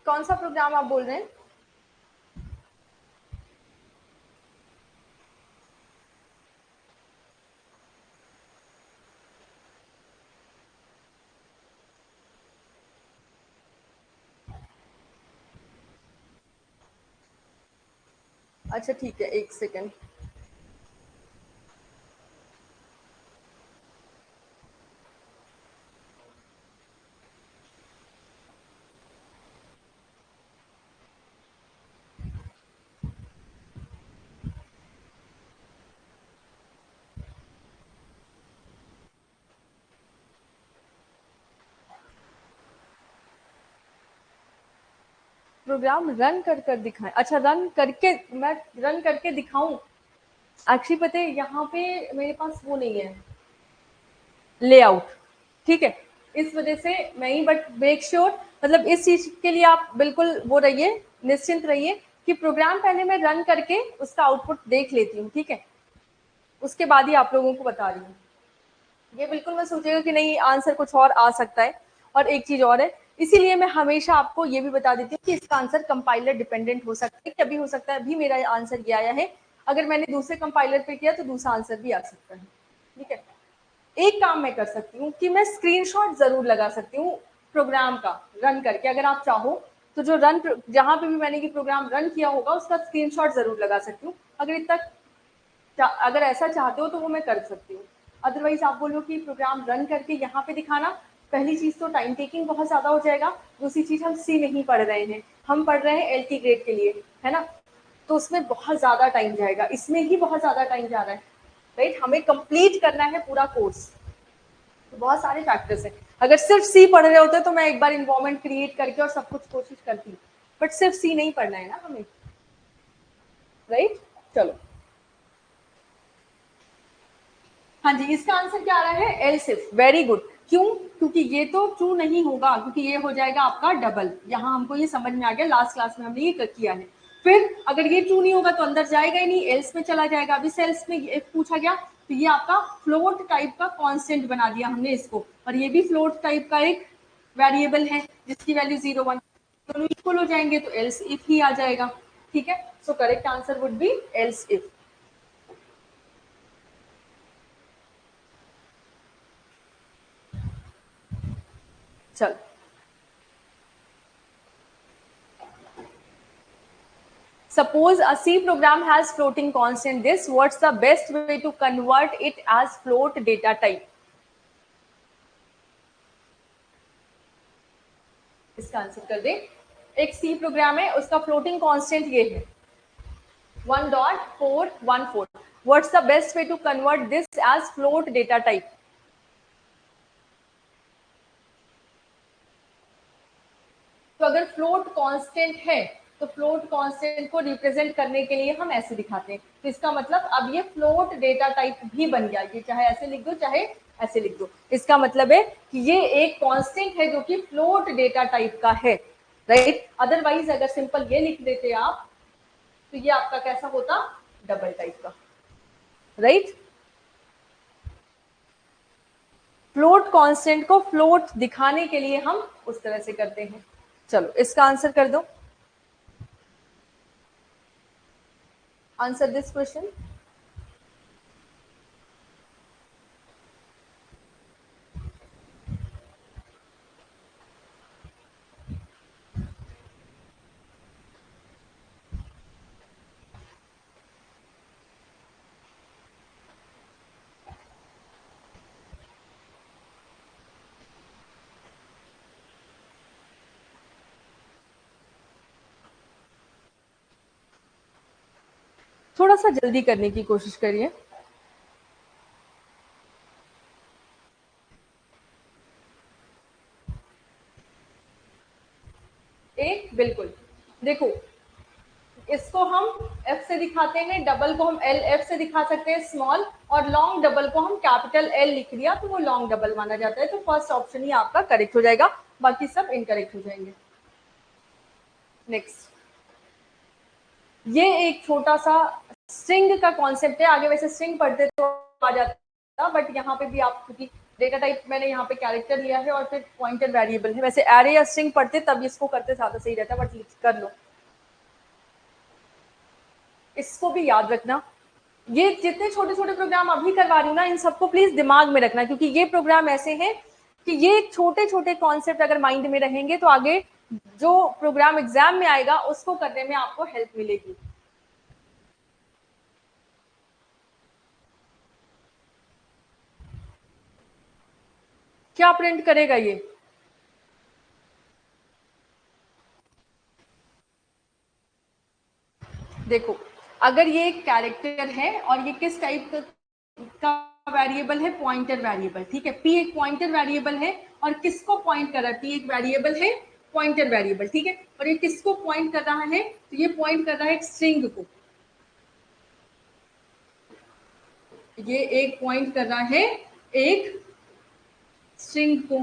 कौन सा प्रोग्राम आप बोल रहे हैं? अच्छा ठीक है, एक सेकेंड। प्रोग्राम रन कर दिखाएं। अच्छा, रन करके, मैं रन करके दिखाऊं? एक्चुअली पता है यहाँ पे मेरे पास वो नहीं है लेआउट, ठीक है, इस वजह से मैं ही, बट मेक श्योर, मतलब इस चीज के लिए आप बिल्कुल वो रहिए, निश्चिंत रहिए कि प्रोग्राम पहले मैं रन करके उसका आउटपुट देख लेती हूँ, ठीक है, उसके बाद ही आप लोगों को बता रही हूँ। ये बिल्कुल मैं सोचेगा कि नहीं आंसर कुछ और आ सकता है। और एक चीज और है, इसीलिए मैं हमेशा आपको ये भी बता देती हूँ कि इसका आंसर कंपाइलर डिपेंडेंट हो सकता है, कभी हो सकता है अभी मेरा आंसर ये आया है, अगर मैंने दूसरे कंपाइलर पे किया तो दूसरा आंसर भी आ सकता है, ठीक है। एक काम मैं कर सकती हूँ कि मैं स्क्रीनशॉट जरूर लगा सकती हूँ प्रोग्राम का रन करके, अगर आप चाहो तो जो रन, जहां पे भी मैंने ये प्रोग्राम रन किया होगा उसका स्क्रीनशॉट जरूर लगा सकती हूँ, अगर ऐसा चाहते हो तो वो मैं कर सकती हूँ। अदरवाइज आप बोलो कि प्रोग्राम रन करके यहाँ पे दिखाना, पहली चीज तो टाइम टेकिंग बहुत ज्यादा हो जाएगा, दूसरी चीज हम सी नहीं पढ़ रहे हैं, हम पढ़ रहे हैं एलटी ग्रेड के लिए, है ना, तो उसमें बहुत ज्यादा टाइम जाएगा, इसमें ही बहुत ज्यादा टाइम जा रहा है, राइट, हमें कंप्लीट करना है पूरा कोर्स, तो बहुत सारे फैक्टर्स हैं। अगर सिर्फ सी पढ़ रहे होते तो मैं एक बार इन्वायरमेंट क्रिएट करके और सब कुछ कोशिश करती, बट सिर्फ सी नहीं पढ़ना है ना हमें, राइट। चलो, हाँ जी, इसका आंसर क्या आ रहा है? Else if. Very good. क्यों? क्योंकि ये तो ट्रू नहीं होगा, क्योंकि ये हो जाएगा आपका डबल, यहाँ हमको ये समझ में आ गया, लास्ट क्लास में हमने ये किया है। फिर अगर ये ट्रू नहीं होगा तो अंदर जाएगा ही नहीं, एल्स में चला जाएगा। अभी सेल्स में पूछा गया तो ये आपका फ्लोट टाइप का कांस्टेंट बना दिया हमने इसको, और ये भी फ्लोट टाइप का एक वेरिएबल है जिसकी वैल्यू 0 1, दोनों इक्वल हो जाएंगे तो एल्स इफ ही आ जाएगा, ठीक है। So correct answer would B else if. चलो, suppose a C program has floating constant this, what's the best way to convert it as float data type? इसका answer कर दे। एक सी प्रोग्राम है, उसका floating constant ये है 1.414. What's the best way to convert this as float data type? तो अगर float constant है तो फ्लोट कांस्टेंट को रिप्रेजेंट करने के लिए हम ऐसे दिखाते हैं, तो इसका मतलब अब ये फ्लोट डेटा टाइप भी बन गया, ये चाहे ऐसे लिख दो चाहे ऐसे लिख दो, इसका मतलब है कि ये एक कांस्टेंट है जो कि फ्लोट डेटा टाइप का है, राइट। अदरवाइज अगर सिंपल ये लिख देते आप तो ये आपका कैसा होता? डबल टाइप का, राइट। फ्लोट कांस्टेंट को फ्लोट दिखाने के लिए हम उस तरह से करते हैं। चलो, इसका आंसर कर दो। Answer this question. थोड़ा सा जल्दी करने की कोशिश करिए। एक बिल्कुल, देखो इसको हम F से दिखाते हैं, डबल को हम LF से दिखा सकते हैं स्मॉल, और लॉन्ग डबल को हम कैपिटल L लिख लिया तो वो लॉन्ग डबल माना जाता है, तो फर्स्ट ऑप्शन ही आपका करेक्ट हो जाएगा, बाकी सब इनकरेक्ट हो जाएंगे। नेक्स्ट, ये एक छोटा सा स्ट्रिंग का कॉन्सेप्ट है, आगे वैसे स्ट्रिंग पढ़ते तो आ जाता, बट यहाँ पे भी आप, क्योंकि डेटा टाइप मैंने यहाँ पे कैरेक्टर लिया है और फिर पॉइंटर वेरिएबल है, वैसे एरे या स्ट्रिंग पढ़ते तब इसको करते ज्यादा सही रहता, बट कर लो। इसको भी याद रखना, ये जितने छोटे छोटे प्रोग्राम अभी करवा रही हूँ ना, इन सबको प्लीज दिमाग में रखना, क्योंकि ये प्रोग्राम ऐसे हैं कि ये छोटे छोटे कॉन्सेप्ट अगर माइंड में रहेंगे तो आगे जो प्रोग्राम एग्जाम में आएगा उसको करने में आपको हेल्प मिलेगी। क्या प्रिंट करेगा ये? देखो, अगर ये एक कैरेक्टर है और ये किस टाइप का वेरिएबल है? पॉइंटर वेरिएबल, ठीक है। पी एक पॉइंटर वेरिएबल है और किसको पॉइंट कर रहा है? पी एक वेरिएबल है पॉइंटर वेरिएबल, ठीक है। और ये किसको पॉइंट कर रहा है, तो ये पॉइंट कर रहा है एक स्ट्रिंग को, ये एक पॉइंट कर रहा है एक स्ट्रिंग को,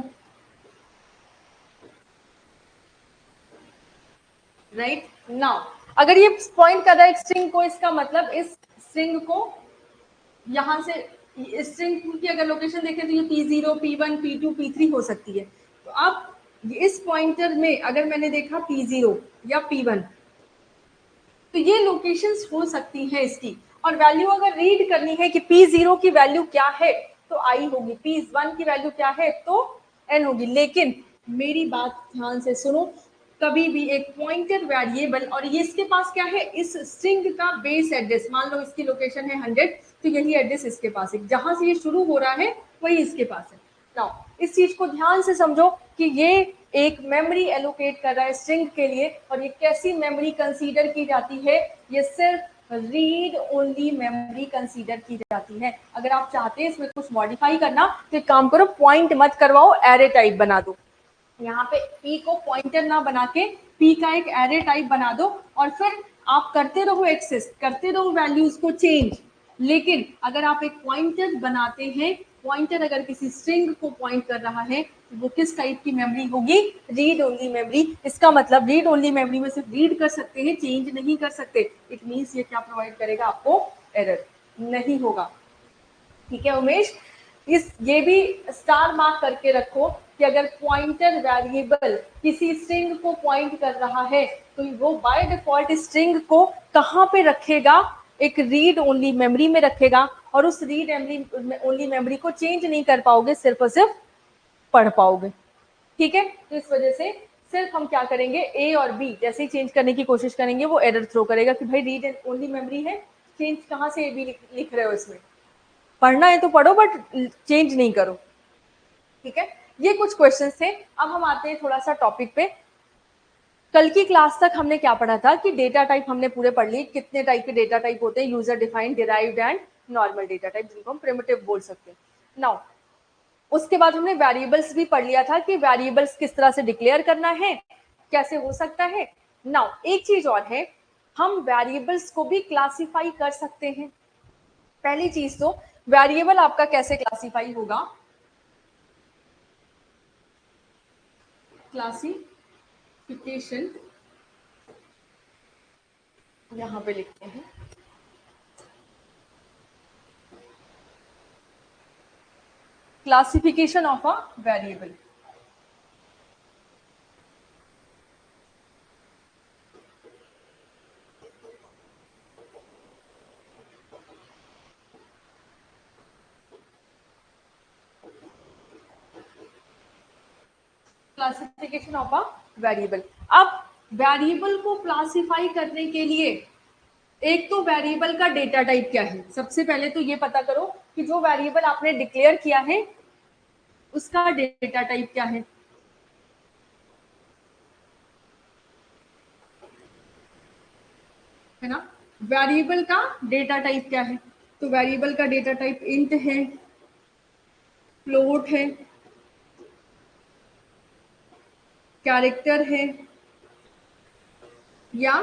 राइट। नाउ अगर ये पॉइंट कर रहा है एक स्ट्रिंग को, इसका मतलब इस स्ट्रिंग को यहां से, स्ट्रिंग की अगर लोकेशन देखें तो ये P0, P1, P2, P3 हो सकती है। तो अब इस पॉइंटर में अगर मैंने देखा P0 या P1, तो ये लोकेशंस हो सकती हैं इसकी, और वैल्यू अगर रीड करनी है कि P0 की वैल्यू क्या है तो I होगी, P1 की वैल्यू क्या है तो N होगी। लेकिन मेरी बात ध्यान से सुनो, कभी भी एक पॉइंटर वेरिएबल, और ये इसके पास क्या है, इस स्ट्रिंग का बेस एड्रेस, मान लो इसकी लोकेशन है 100, तो यही एड्रेस इसके पास है, जहां से ये शुरू हो रहा है वही इसके पास है। नाउ इस चीज को ध्यान से समझो कि ये एक मेमोरी एलोकेट कर रहा है स्ट्रिंग के लिए, और ये कैसी मेमोरी कंसीडर की जाती है, ये सिर्फ रीड ओनली मेमोरी कंसीडर की जाती है। अगर आप चाहते हैं इसमें कुछ मॉडिफाई करना तो एक काम करो, पॉइंट मत करवाओ, एरे टाइप बना दो। यहाँ पे p को पॉइंटर ना बना के p का एक एरे टाइप बना दो, और फिर आप करते रहो एक्सेस, करते रहो वैल्यूज को चेंज। लेकिन अगर आप एक पॉइंटर बनाते हैं, पॉइंटर अगर किसी स्ट्रिंग को पॉइंट कर रहा है तो वो किस टाइप की मेमोरी होगी, रीड ओनली मेमोरी। इसका मतलब रीड ओनली मेमोरी में सिर्फ रीड कर सकते हैं, चेंज नहीं कर सकते। इट मीन्स ये क्या प्रोवाइड करेगा आपको, एरर नहीं होगा। ठीक है उमेश, इस ये भी स्टार मार्क करके रखो कि अगर पॉइंटर वेरिएबल किसी स्ट्रिंग को पॉइंट कर रहा है तो वो बाय डिफॉल्ट स्ट्रिंग को कहाँ पे रखेगा, एक रीड ओनली मेमोरी में रखेगा, और उस रीड ओनली मेमोरी को चेंज नहीं कर पाओगे, सिर्फ और सिर्फ पढ़ पाओगे। ठीक है, तो इस वजह से सिर्फ हम क्या करेंगे, ए और बी जैसे ही चेंज करने की कोशिश करेंगे वो एरर थ्रो करेगा कि भाई रीड ओनली मेमोरी है, चेंज कहाँ से ए बी लिख रहे हो, इसमें पढ़ना है तो पढ़ो बट चेंज नहीं करो। ठीक है, ये कुछ क्वेश्चंस थे। अब हम आते हैं थोड़ा सा टॉपिक पे। कल की क्लास तक हमने क्या पढ़ा था कि डेटा टाइप हमने पूरे पढ़ ली, कितने टाइप के डेटा टाइप होते हैं, user defined, derived and normal data type, जिनको हम प्रिमिटिव बोल सकते हैं। नाउ उसके बाद हमने वेरिएबल्स भी पढ़ लिया था कि वेरिएबल्स किस तरह से डिक्लेयर करना है, कैसे हो सकता है। नाउ एक चीज और है, हम वेरिएबल्स को भी क्लासिफाई कर सकते हैं। पहली चीज तो वेरिएबल आपका कैसे क्लासिफाई होगा, क्लासिफिकेशन यहां पे लिखते हैं, classification of a variable. Classification of a variable. अब वेरिएबल को क्लासिफाई करने के लिए एक तो वेरिएबल का डेटा टाइप क्या है, सबसे पहले तो ये पता करो कि जो वेरिएबल आपने डिक्लेयर किया है उसका डेटा टाइप क्या है। है ना, वेरिएबल का डेटा टाइप क्या है, तो वेरिएबल का डेटा टाइप इंट है, फ्लोट है, कैरेक्टर है, या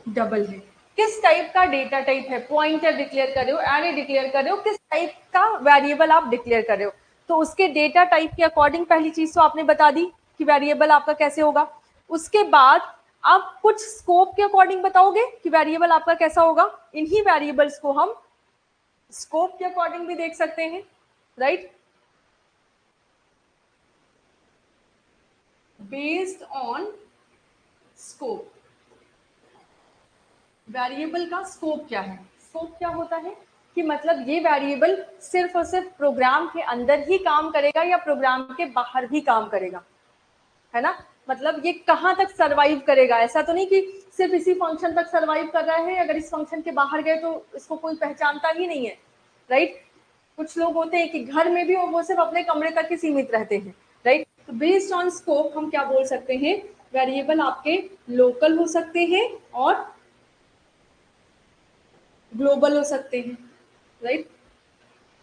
डबल है। किस टाइप का डेटा टाइप है, पॉइंटर डिक्लेयर कर रहे हो, एरे डिक्लेयर कर रहे हो, किस टाइप का वेरिएबल आप डिक्लेयर कर रहे हो, तो उसके डेटा टाइप के अकॉर्डिंग पहली चीज तो आपने बता दी कि वेरिएबल आपका कैसे होगा। उसके बाद आप कुछ स्कोप के अकॉर्डिंग बताओगे कि वेरिएबल आपका कैसा होगा। इन्हीं वेरिएबल्स को हम स्कोप के अकॉर्डिंग भी देख सकते हैं, right, based on scope. Variable का स्कोप क्या है, स्कोप क्या होता है कि मतलब ये वेरिएबल सिर्फ और सिर्फ प्रोग्राम के अंदर ही काम करेगा या प्रोग्राम के बाहर भी काम करेगा, है ना, मतलब ये कहाँ तक सरवाइव करेगा। ऐसा तो नहीं कि सिर्फ इसी फंक्शन तक सरवाइव कर रहा है, अगर इस फंक्शन के बाहर गए तो इसको कोई पहचानता ही नहीं है, राइट। कुछ लोग होते हैं कि घर में भी वो सिर्फ अपने कमरे तक ही सीमित रहते हैं, राइट। तो बेस्ड ऑन स्कोप हम क्या बोल सकते हैं, वेरिएबल आपके लोकल हो सकते हैं और ग्लोबल हो सकते हैं, राइट।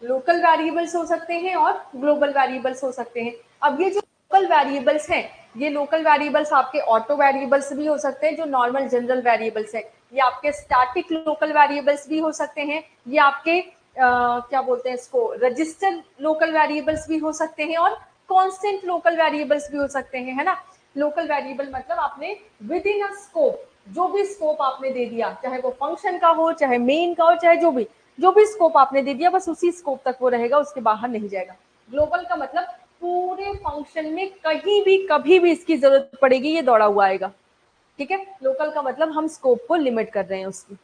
लोकल वेरिएबल्स हो सकते हैं और ग्लोबल वेरिएबल्स हो सकते हैं। अब ये जो लोकल वेरिएबल्स हैं, ये लोकल वेरिएबल्स आपके ऑटो वेरिएबल्स भी हो सकते हैं जो नॉर्मल जनरल वेरिएबल्स हैं, ये आपके स्टैटिक लोकल वेरिएबल्स भी हो सकते हैं, ये आपके क्या बोलते हैं इसको, रजिस्टर लोकल वेरिएबल्स भी हो सकते हैं, और कांस्टेंट लोकल वेरिएबल्स भी हो सकते हैं, है ना। लोकल वेरिएबल मतलब आपने विद इन अ स्कोप, जो भी स्कोप आपने दे दिया, चाहे वो फंक्शन का हो, चाहे मेन का हो, चाहे जो भी स्कोप आपने दे दिया, बस उसी स्कोप तक वो रहेगा, उसके बाहर नहीं जाएगा। ग्लोबल का मतलब पूरे फंक्शन में कहीं भी कभी भी इसकी जरूरत पड़ेगी ये दौड़ा हुआ आएगा, ठीक है। लोकल का मतलब हम स्कोप को लिमिट कर रहे हैं उसकी,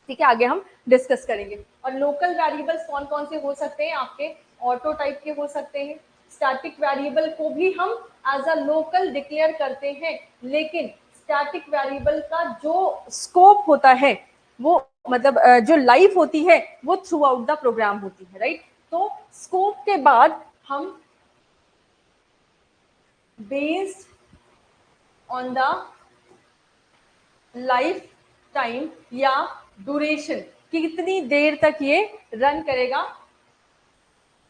ठीक है, आगे हम डिस्कस करेंगे। और लोकल वेरिएबल्स कौन कौन से हो सकते हैं, आपके ऑटो टाइप के हो सकते हैं। स्टैटिक वेरिएबल को भी हम एज अ लोकल डिक्लेयर करते हैं, लेकिन स्टैटिक वेरिएबल का जो स्कोप होता है वो मतलब जो लाइफ होती है वो थ्रू आउट द प्रोग्राम होती है, राइट। तो स्कोप के बाद हम based on the life time या ड्यूरेशन, कितनी देर तक ये रन करेगा,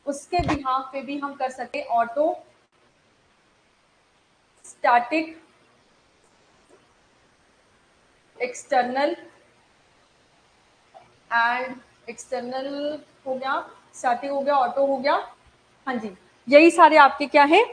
उसके बिहाफ पे भी हम कर सकते हैं auto, static, external and external हो गया, स्टैटिक हो गया, ऑटो हो गया, हाँ जी, यही सारे आपके क्या है,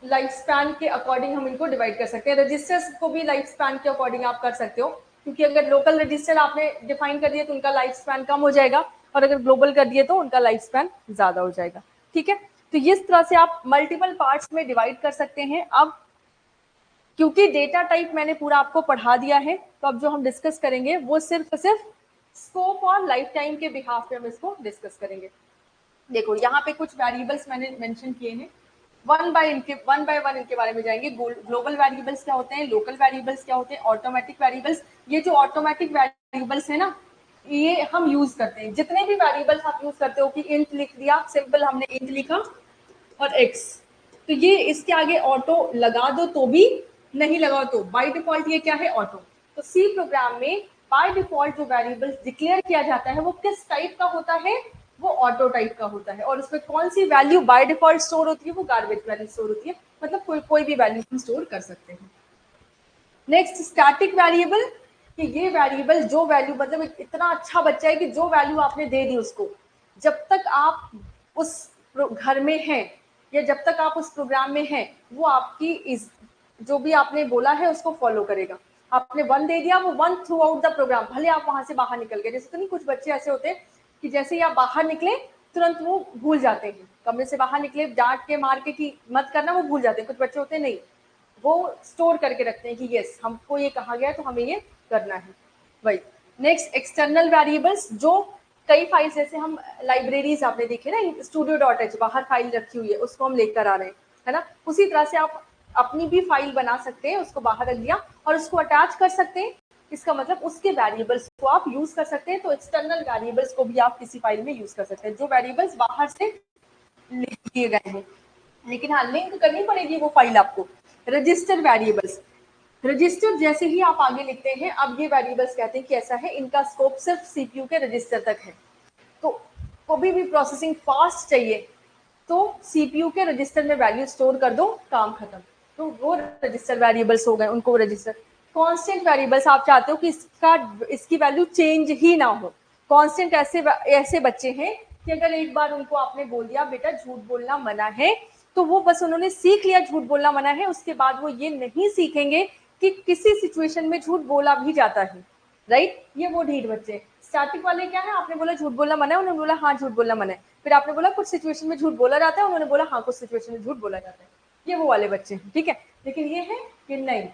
लाइफ स्पैन के अकॉर्डिंग हम इनको डिवाइड कर सकते हैं। रजिस्टर्स को भी लाइफ स्पैन के अकॉर्डिंग आप कर सकते हो, क्योंकि अगर लोकल रजिस्टर आपने डिफाइन कर दिया तो उनका लाइफ स्पैन कम हो जाएगा, और अगर ग्लोबल कर दिए तो उनका लाइफ स्पैन ज्यादा हो जाएगा, ठीक है। तो इस तरह से आप मल्टीपल पार्ट्स में डिवाइड कर सकते हैं। अब क्योंकि डेटा टाइप मैंने पूरा आपको पढ़ा दिया है, तो अब जो हम डिस्कस करेंगे वो सिर्फ स्कोप और लाइफ टाइम के बिहाफ पे हम इसको डिस्कस करेंगे। देखो यहाँ पे कुछ वेरिएबल्स मैंने मेंशन किए हैं, वन बाय वन इनके बारे में जाएंगे। ग्लोबल वेरिएबल्स क्या होते हैं, लोकल वेरिएबल्स क्या होते हैं, ऑटोमेटिक वेरिएबल्स। ये जो ऑटोमेटिक वेरिएबल्स है ना, ये हम यूज करते हैं, जितने भी वेरिएबल्स आप यूज करते हो कि इंट लिख दिया, सिंपल हमने इंट लिखा और एक्स, तो ये इसके आगे ऑटो लगा दो तो भी, नहीं लगाओ तो बाय डिफॉल्ट ये क्या है, ऑटो। तो सी प्रोग्राम में बाय डिफॉल्ट जो वेरिएबल्स डिक्लेयर किया जाता है वो किस टाइप का होता है, वो ऑटो टाइप का होता है, और उसमें कौन सी वैल्यू बाय डिफॉल्ट स्टोर होती है, वो गार्बेज वैल्यू स्टोर होती है, मतलब कोई भी वैल्यू हम स्टोर कर सकते हैं। नेक्स्ट स्टैटिक वेरिएबल, कि ये वेरिएबल जो वैल्यू, मतलब इतना अच्छा बच्चा है कि जो वैल्यू आपने दे दी उसको, जब तक आप उस घर में हैं या जब तक आप उस प्रोग्राम में हैं, वो आपकी इस जो भी आपने बोला है उसको फॉलो करेगा। आपने वन दे दिया, वो one throughout the program, भले आप वहां से बाहर निकल गए। जैसे तो नहीं, कुछ बच्चे ऐसे होते हैं कि जैसे ही आप बाहर निकले तुरंत वो भूल जाते हैं, कमरे से बाहर निकले डांट के मार के कि मत करना, वो भूल जाते हैं। कुछ बच्चे होते हैं नहीं, वो स्टोर करके रखते हैं कि यस हमको ये कहा गया तो हमें ये करना है, वही। नेक्स्ट एक्सटर्नल वेरिएबल्स, जो कई फाइल्स, जैसे हम लाइब्रेरीज आपने देखे ना, studio.h बाहर फाइल रखी हुई है, उसको हम लेकर आ रहे हैं, है ना। उसी तरह से आप अपनी भी फाइल बना सकते हैं, उसको बाहर रख दिया और उसको अटैच कर सकते हैं, इसका मतलब उसके वेरिएबल्स को आप यूज कर सकते हैं। तो एक्सटर्नल वेरिएबल्स को भी आप किसी फाइल में यूज कर सकते हैं, जो वेरिएबल्स बाहर से लिख दिए गए हैं, लेकिन हाँ लिंक करनी पड़ेगी वो फाइल आपको। रजिस्टर वेरिएबल्स, रजिस्टर जैसे ही आप आगे लिखते हैं, अब ये वेरिएबल्स कहते हैं कि ऐसा है, इनका स्कोप सिर्फ सीपीयू के रजिस्टर तक है। तो कभी भी प्रोसेसिंग फास्ट चाहिए तो सीपीयू के रजिस्टर में वैल्यू स्टोर कर दो, काम खत्म। तो वो रजिस्टर वेरिएबल्स हो गए, उनको रजिस्टर। कांस्टेंट वेरिएबल्स, आप चाहते हो कि इसकी वैल्यू चेंज ही ना हो। कांस्टेंट ऐसे बच्चे हैं कि अगर एक बार उनको आपने बोल दिया बेटा झूठ बोलना मना है, तो वो बस उन्होंने सीख लिया झूठ बोलना मना है, उसके बाद वो ये नहीं सीखेंगे कि किसी सिचुएशन में झूठ बोला भी जाता है, राइट। ये वो ढीठ बच्चे। स्टैटिक वाले क्या है, आपने बोला झूठ बोलना मना है, उन्होंने बोला हाँ झूठ बोलना मना है, फिर आपने बोला कुछ सिचुएशन में झूठ बोला जाता है, उन्होंने बोला हाँ कुछ सिचुएशन में झूठ बोला जाता है। ये वो वाले बच्चे हैं, ठीक है। लेकिन ये है कि नहीं,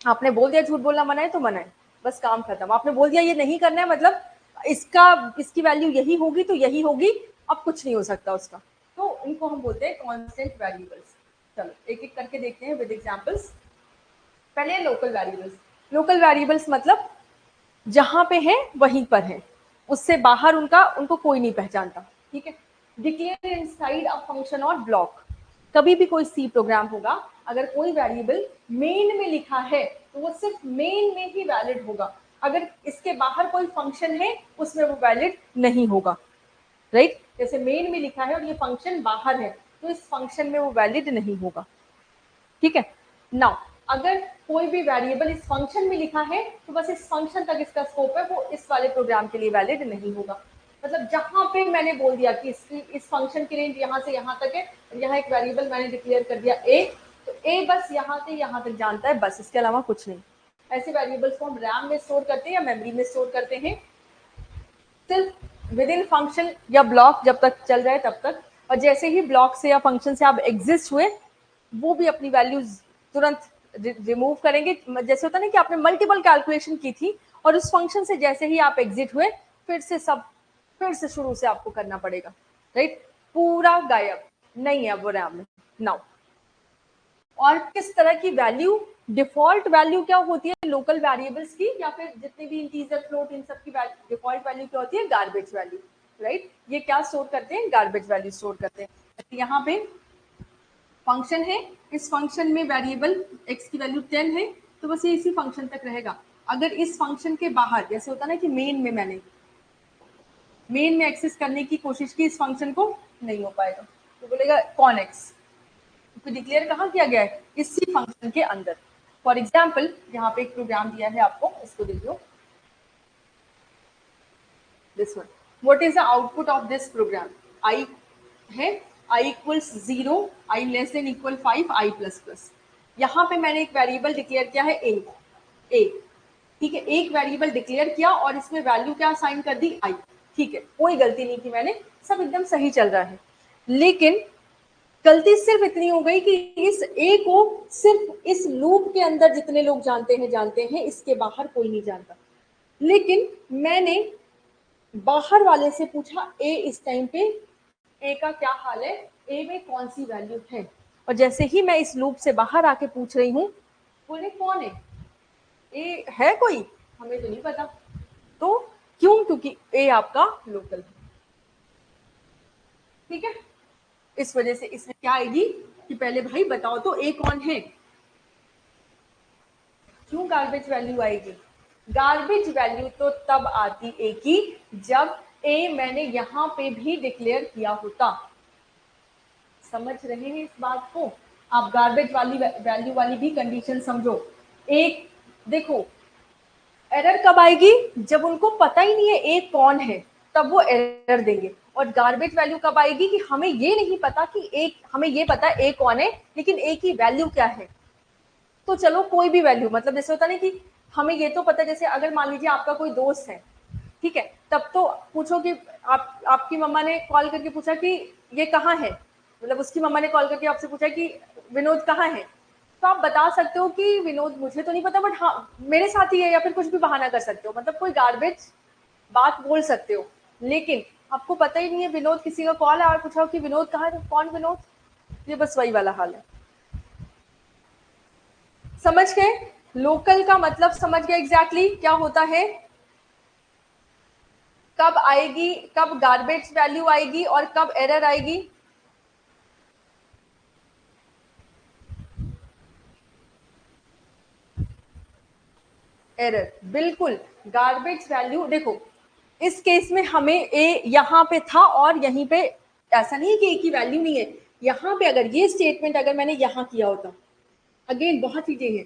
आपने बोल दिया झूठ बोलना मना है तो मना है, बस काम खत्म। आपने बोल दिया ये नहीं करना है, मतलब इसकी वैल्यू यही होगी तो यही होगी, अब कुछ नहीं हो सकता उसका। तो इनको हम बोलते हैं कांस्टेंट वेरिएबल्स। चलो एक एक करके देखते हैं विद एग्जांपल्स। पहले लोकल वेरिएबल्स। लोकल वेरिएबल्स मतलब जहां पे है वहीं पर है, उससे बाहर उनको कोई नहीं पहचानता, ठीक है। डिक्लेयर इनसाइड अ फंक्शन और ब्लॉक। कभी भी कोई सी प्रोग्राम होगा, अगर कोई वेरिएबल मेन में लिखा है तो वो सिर्फ मेन में ही वैलिड होगा, अगर इसके बाहर कोई फंक्शन है उसमें वो वैलिड नहीं होगा, राइट। जैसे मेन में लिखा है और ये फंक्शन बाहर है, तो इस फंक्शन में वो वैलिड नहीं होगा। ठीक है, नाउ अगर कोई भी वेरिएबल इस फंक्शन में लिखा है तो बस इस फंक्शन तक इसका स्कोप है, वो इस वाले प्रोग्राम के लिए वैलिड नहीं होगा। मतलब जहां पे मैंने बोल दिया कि इस फंक्शन की रेंज यहाँ से यहाँ तक है, यहाँ एक वेरिएबल मैंने डिक्लेयर कर दिया ए, तो ए बस यहाँ से यहाँ तक जानता है, बस इसके अलावा कुछ नहीं। ऐसे वेरिएबल्स को हम रैम में स्टोर करते हैं या मेमोरी में स्टोर करते हैं, सिर्फ विद इन फंक्शन या ब्लॉक जब तक चल रहा है तब तक, और जैसे ही ब्लॉक से या फंक्शन से आप एग्जिस्ट हुए वो भी अपनी वैल्यूज तुरंत रिमूव करेंगे। जैसे होता है ना कि आपने मल्टीपल कैलकुलेशन की थी और उस फंक्शन से जैसे ही आप एग्जिट हुए फिर से शुरू से आपको करना पड़ेगा, राइट? पूरा गायब नहीं है वो रैम में। नाउ और किस तरह की वैल्यू, डिफॉल्ट वैल्यू क्या होती है लोकल वेरिएबल्स की, या फिर जितने भी इंटीजर फ्लोट इन सब की डिफॉल्ट वैल्यू क्या होती है? Garbage value, right? ये क्या स्टोर करते हैं? गार्बेज वैल्यू स्टोर करते हैं। यहाँ पे फंक्शन है, इस फंक्शन में वेरिएबल x की वैल्यू 10 है, तो बस ये इसी फंक्शन तक रहेगा। अगर इस फंक्शन के बाहर, जैसे होता है ना कि मैंने मेन में एक्सेस करने की कोशिश की इस फंक्शन को, नहीं हो पाएगा, तो बोलेगा कौन x, तो डिक्लेयर कहाँ किया गया है? इसी फंक्शन के अंदर। फॉर एग्जाम्पल यहाँ पे एक प्रोग्राम दिया है आपको, इसको देख लो, this one. What is the output of this program? आई है, i equals 0, i less than equal 5, i plus plus. यहाँ पे मैंने एक वेरिएबल डिक्लेयर किया है a, ठीक है, एक वेरिएबल डिक्लेयर किया और इसमें वैल्यू क्या असाइन कर दी? i। ठीक है, कोई गलती नहीं की मैंने, सब एकदम सही चल रहा है। लेकिन गलती सिर्फ इतनी हो गई कि इस a को सिर्फ इस लूप के अंदर जितने लोग जानते हैं, इसके बाहर कोई नहीं जानता। लेकिन मैंने बाहर वाले से पूछा a इस टाइम पे ए का क्या हाल है, ए में कौन सी वैल्यू है, और जैसे ही मैं इस लूप से बाहर आके पूछ रही हूँ, बोले कौन है, ए है कोई, हमें तो नहीं पता। तो क्यों? क्योंकि ए आपका लोकल है। ठीक है, इस वजह से इसमें क्या आएगी कि पहले भाई बताओ तो ए कौन है। क्यों गार्बेज वैल्यू आएगी? गार्बेज वैल्यू तो तब आती ए की जब ए मैंने यहां पे भी डिक्लेयर किया होता। समझ रहे हैं इस बात को? आप गार्बेज वाली वैल्यू वाली भी कंडीशन समझो। एक देखो, एरर कब आएगी? जब उनको पता ही नहीं है ए कौन है, तब वो एरर देंगे। और गार्बेज वैल्यू कब आएगी? कि हमें ये नहीं पता कि ए, हमें ये पता है ए कौन है, लेकिन ए की वैल्यू क्या है। तो चलो कोई भी वैल्यू, मतलब जैसे होता नहीं कि हमें ये तो पता, जैसे अगर मान लीजिए आपका कोई दोस्त है, ठीक है, तब तो पूछो कि आपकी मम्मा ने कॉल करके पूछा कि ये कहाँ है, मतलब उसकी मम्मा ने कॉल करके आपसे पूछा कि विनोद कहाँ है, तो आप बता सकते हो कि विनोद मुझे तो नहीं पता, बट हाँ मेरे साथ ही है, या फिर कुछ भी बहाना कर सकते हो, मतलब कोई गार्बेज बात बोल सकते हो। लेकिन आपको पता ही नहीं है, विनोद किसी का कॉल आया और पूछा कि विनोद कहाँ है, कौन विनोद? ये बस वही वाला हाल है। समझ गए? लोकल का मतलब समझ गए एग्जैक्टली क्या होता है, कब आएगी, कब गार्बेज वैल्यू आएगी और कब एरर आएगी। एरर, बिल्कुल। गार्बेज वैल्यू देखो, इस केस में हमें ए यहां पे था और यहीं पे, ऐसा नहीं है कि ए की वैल्यू नहीं है। यहां पे अगर ये स्टेटमेंट अगर मैंने यहां किया होता, अगेन बहुत चीजें हैं,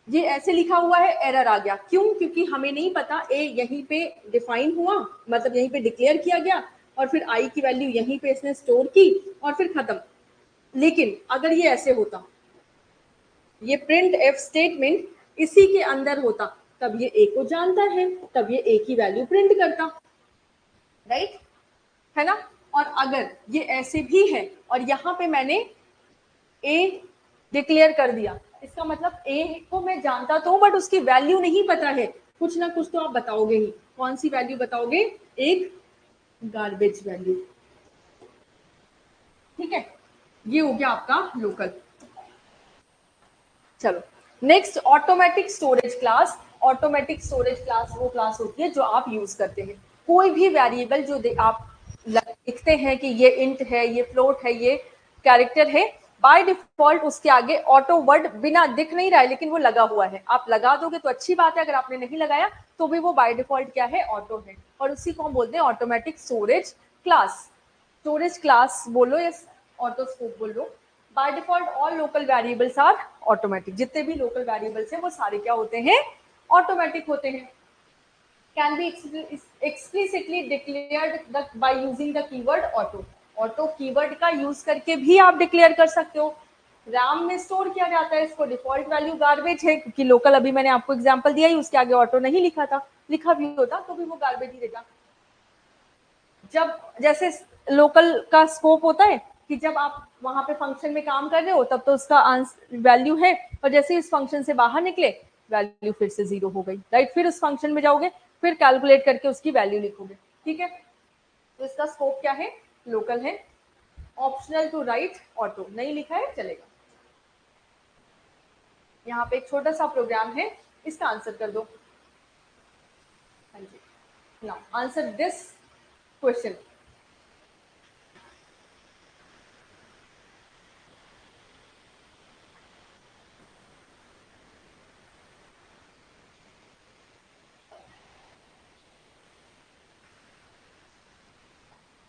ये ऐसे लिखा हुआ है, एरर आ गया। क्यों? क्योंकि हमें नहीं पता ए यहीं पे डिफाइन हुआ, मतलब यहीं पे डिक्लेयर किया गया, और फिर आई की वैल्यू यहीं पे इसने स्टोर की और फिर खत्म। लेकिन अगर ये ऐसे होता, ये प्रिंट एफ स्टेटमेंट इसी के अंदर होता, तब ये ए को जानता है, तब ये ए की वैल्यू प्रिंट करता, राइट है ना? और अगर ये ऐसे भी है और यहाँ पे मैंने ए डिक्लेयर कर दिया, इसका मतलब ए को मैं जानता तो हूं, बट उसकी वैल्यू नहीं पता है, कुछ ना कुछ तो आप बताओगे ही। कौन सी वैल्यू बताओगे? एक गार्बेज वैल्यू। ठीक है, ये हो गया आपका लोकल। चलो next, automatic storage class. Automatic storage class वो क्लास होती है जो आप यूज करते हैं। कोई भी वेरिएबल जो आप लिखते हैं कि ये इंट है, ये फ्लोट है, ये कैरेक्टर है, बाय डिफॉल्ट उसके आगे ऑटो वर्ड बिना दिख नहीं रहा है, लेकिन वो लगा हुआ है। आप लगा दोगे तो अच्छी बात है, अगर आपने नहीं लगाया तो भी वो बाय डिफॉल्ट क्या है? ऑटो है, और उसी को हम बोलते हैं automatic storage class. Storage class बोलो या ऑटो स्कोप बोल लो। By default all local variables are automatic, जितने भी लोकल वेरिएबल्स हैं वो सारे क्या होते हैं, ऑटोमेटिक होते हैं। Can be explicitly declared by using the keyword auto. Auto keyword का यूज करके भी आप डिक्लेयर कर सकते हो। रैम में स्टोर किया जाता है, इसको डिफॉल्ट वैल्यू गार्बेज है, क्योंकि लोकल अभी मैंने आपको एग्जांपल दिया ही, उसके आगे ऑटो नहीं लिखा था, लिखा भी होता तो भी वो गार्बेज ही देगा। जब जैसे लोकल का स्कोप होता है कि जब आप वहां पे फंक्शन में काम कर रहे हो तब तो उसका वैल्यू है, और जैसे इस फंक्शन से बाहर निकले वैल्यू फिर से 0 हो गई, राइट। फिर उस फंक्शन में जाओगे, फिर कैलकुलेट करके उसकी वैल्यू लिखोगे, ठीक है। तो इसका स्कोप क्या है, लोकल है। ऑप्शनल टू राइट ऑटो, नहीं लिखा है चलेगा। यहाँ पे एक छोटा सा प्रोग्राम है, इसका आंसर कर दो। हाँ जी, now answer this question.